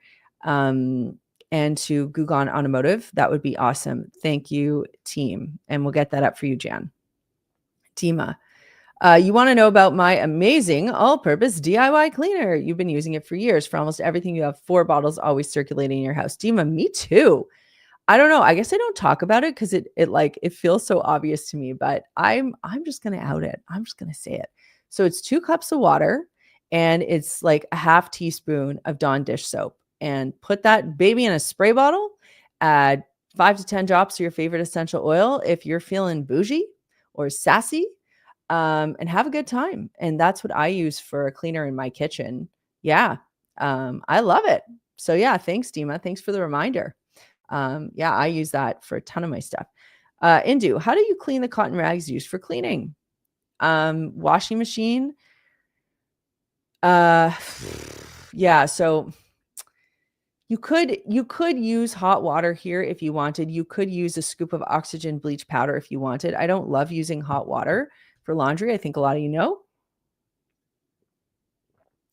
S1: and to Gugon Automotive, that would be awesome. Thank you, team. And we'll get that up for you, Jan. Dima, you want to know about my amazing all-purpose DIY cleaner. You've been using it for years. For almost everything, you have 4 bottles always circulating in your house. Dima, me too. I don't know. I guess I don't talk about it because it feels so obvious to me, but I'm just gonna out it. I'm just gonna say it. So it's 2 cups of water and it's like a half teaspoon of Dawn dish soap. And put that baby in a spray bottle, add 5 to 10 drops of your favorite essential oil if you're feeling bougie or sassy, and have a good time. And that's what I use for a cleaner in my kitchen. Yeah. I love it. So yeah, thanks, Dima. Thanks for the reminder. Yeah, I use that for a ton of my stuff. Indu, how do you clean the cotton rags used for cleaning? Washing machine. Yeah, so you could use hot water here if you wanted. You could use a scoop of oxygen bleach powder if you wanted. I don't love using hot water for laundry. I think a lot of you know.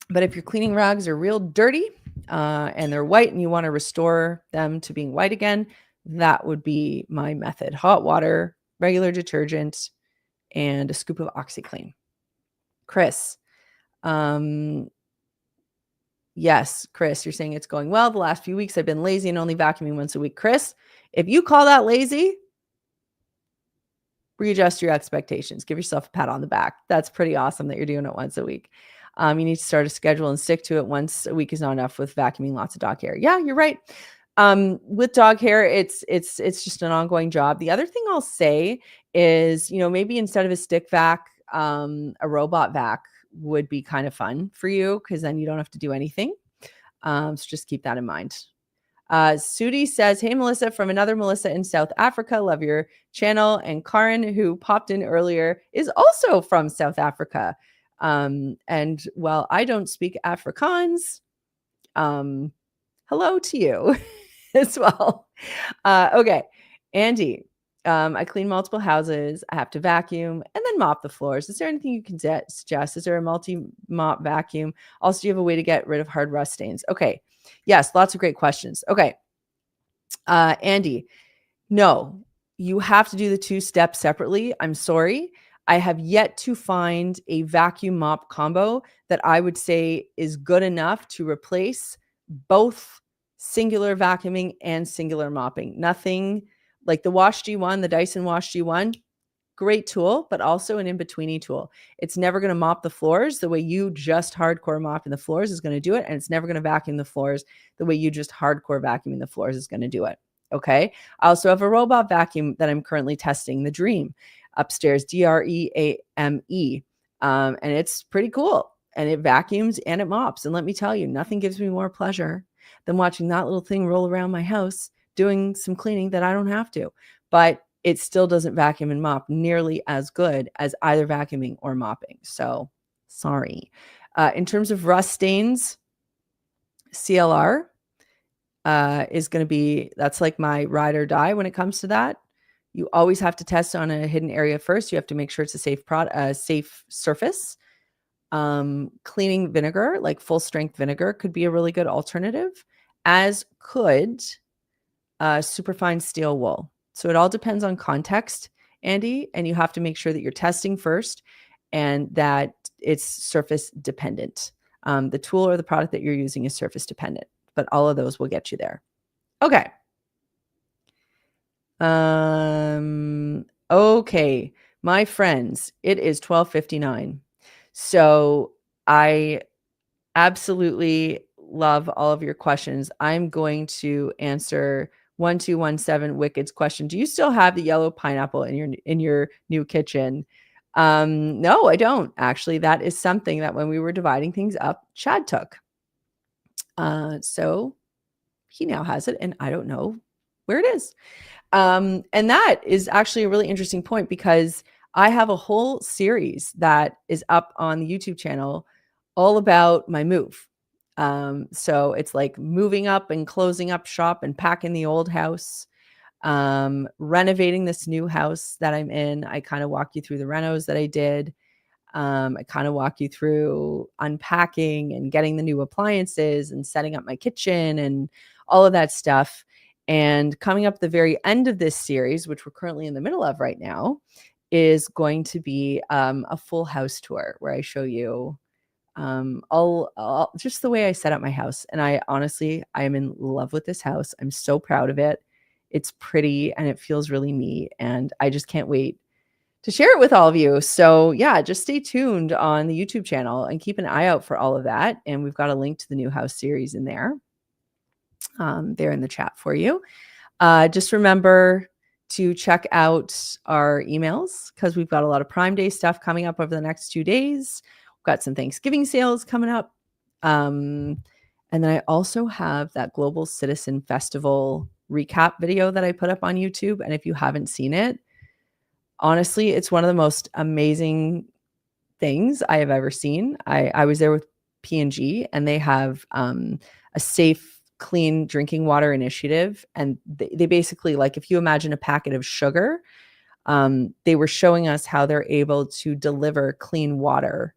S1: But if your cleaning rags are real dirty and they're white and you want to restore them to being white again, that would be my method. Hot water, regular detergent, and a scoop of OxiClean. Chris. Yes, Chris, you're saying it's going well. The last few weeks I've been lazy and only vacuuming once a week. Chris, if you call that lazy, readjust your expectations. Give yourself a pat on the back. That's pretty awesome that you're doing it once a week. You need to start a schedule and stick to it. Once a week is not enough with vacuuming lots of dog hair. Yeah, you're right. With dog hair, it's just an ongoing job. The other thing I'll say is, maybe instead of a stick vac, a robot vac would be kind of fun for you because then you don't have to do anything. So just keep that in mind. Sudi says, hey, Melissa, from another Melissa in South Africa. Love your channel. And Karen, who popped in earlier, is also from South Africa. And while I don't speak Afrikaans, hello to you as well. Okay. Andy, I clean multiple houses. I have to vacuum and then mop the floors. Is there anything you can suggest? Is there a multi-mop vacuum? Also, do you have a way to get rid of hard rust stains? Okay. Yes, lots of great questions. Okay. Andy, no, you have to do the 2 steps separately. I'm sorry. I have yet to find a vacuum mop combo that I would say is good enough to replace both singular vacuuming and singular mopping. Nothing like the Wash G1, the Dyson Wash G1, great tool, but also an in-betweeny tool. It's never going to mop the floors the way you just hardcore mopping the floors is going to do it. And it's never going to vacuum the floors the way you just hardcore vacuuming the floors is going to do it. Okay. I also have a robot vacuum that I'm currently testing, the Dream upstairs, DREAME. And it's pretty cool. And it vacuums and it mops. And let me tell you, nothing gives me more pleasure than watching that little thing roll around my house doing some cleaning that I don't have to. But it still doesn't vacuum and mop nearly as good as either vacuuming or mopping. So sorry. In terms of rust stains, CLR is going to be, that's like my ride or die when it comes to that. You always have to test on a hidden area first. You have to make sure it's a safe surface. Cleaning vinegar, like full strength vinegar, could be a really good alternative, as could superfine steel wool. So it all depends on context, Andy, and you have to make sure that you're testing first and that it's surface dependent. The tool or the product that you're using is surface dependent, but all of those will get you there. Okay. Okay, my friends, it is 12:59. So I absolutely love all of your questions. I'm going to answer 1217 Wicked's question. Do you still have the yellow pineapple in your new kitchen? No, I don't. Actually, that is something that when we were dividing things up, Chad took. So he now has it, and I don't know where it is. And that is actually a really interesting point because I have a whole series that is up on the YouTube channel all about my move. So it's like moving up and closing up shop and packing the old house, renovating this new house that I'm in. I kind of walk you through the renos that I did. I kind of walk you through unpacking and getting the new appliances and setting up my kitchen and all of that stuff. And coming up the very end of this series, which we're currently in the middle of right now, is going to be a full house tour where I show you all just the way I set up my house. And I honestly, I am in love with this house. I'm so proud of it. It's pretty and it feels really me. And I just can't wait to share it with all of you. So yeah, just stay tuned on the YouTube channel and keep an eye out for all of that. And we've got a link to the new house series in there, there in the chat for you. Just remember to check out our emails because we've got a lot of Prime Day stuff coming up over the next 2 days. We've got some Thanksgiving sales coming up. And then I also have that Global Citizen Festival recap video that I put up on YouTube. And if you haven't seen it, honestly, it's one of the most amazing things I have ever seen. I was there with P&G, and they have a safe, clean drinking water initiative. And they basically, like, if you imagine a packet of sugar, they were showing us how they're able to deliver clean water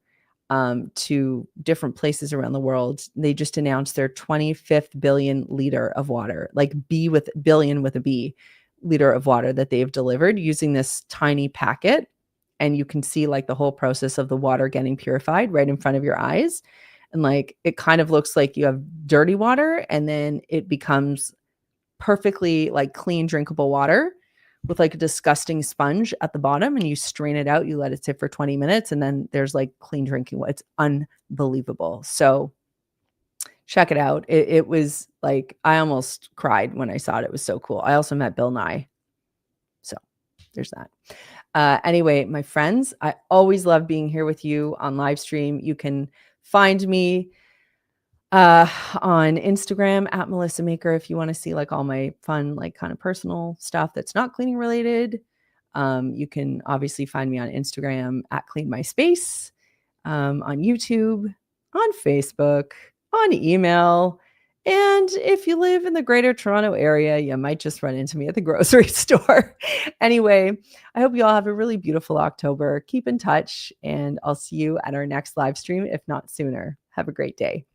S1: to different places around the world. They just announced their 25th billion liter of water, like billion with a B, liter of water that they've delivered using this tiny packet. And you can see like the whole process of the water getting purified right in front of your eyes. And like, it kind of looks like you have dirty water and then it becomes perfectly like clean, drinkable water with like a disgusting sponge at the bottom, and you strain it out, you let it sit for 20 minutes, and then there's like clean drinking water. It's unbelievable. So check it out. It was like, I almost cried when I saw it. It was so cool. I also met Bill Nye. So there's that. Anyway, my friends, I always love being here with you on live stream. You can find me on Instagram at Melissa Maker if you want to see like all my fun, like kind of personal stuff that's not cleaning related. You can obviously find me on Instagram at Clean My Space, on YouTube, on Facebook, on email. And if you live in the greater Toronto area, you might just run into me at the grocery store. Anyway, I hope you all have a really beautiful October. Keep in touch, and I'll see you at our next live stream, if not sooner. Have a great day.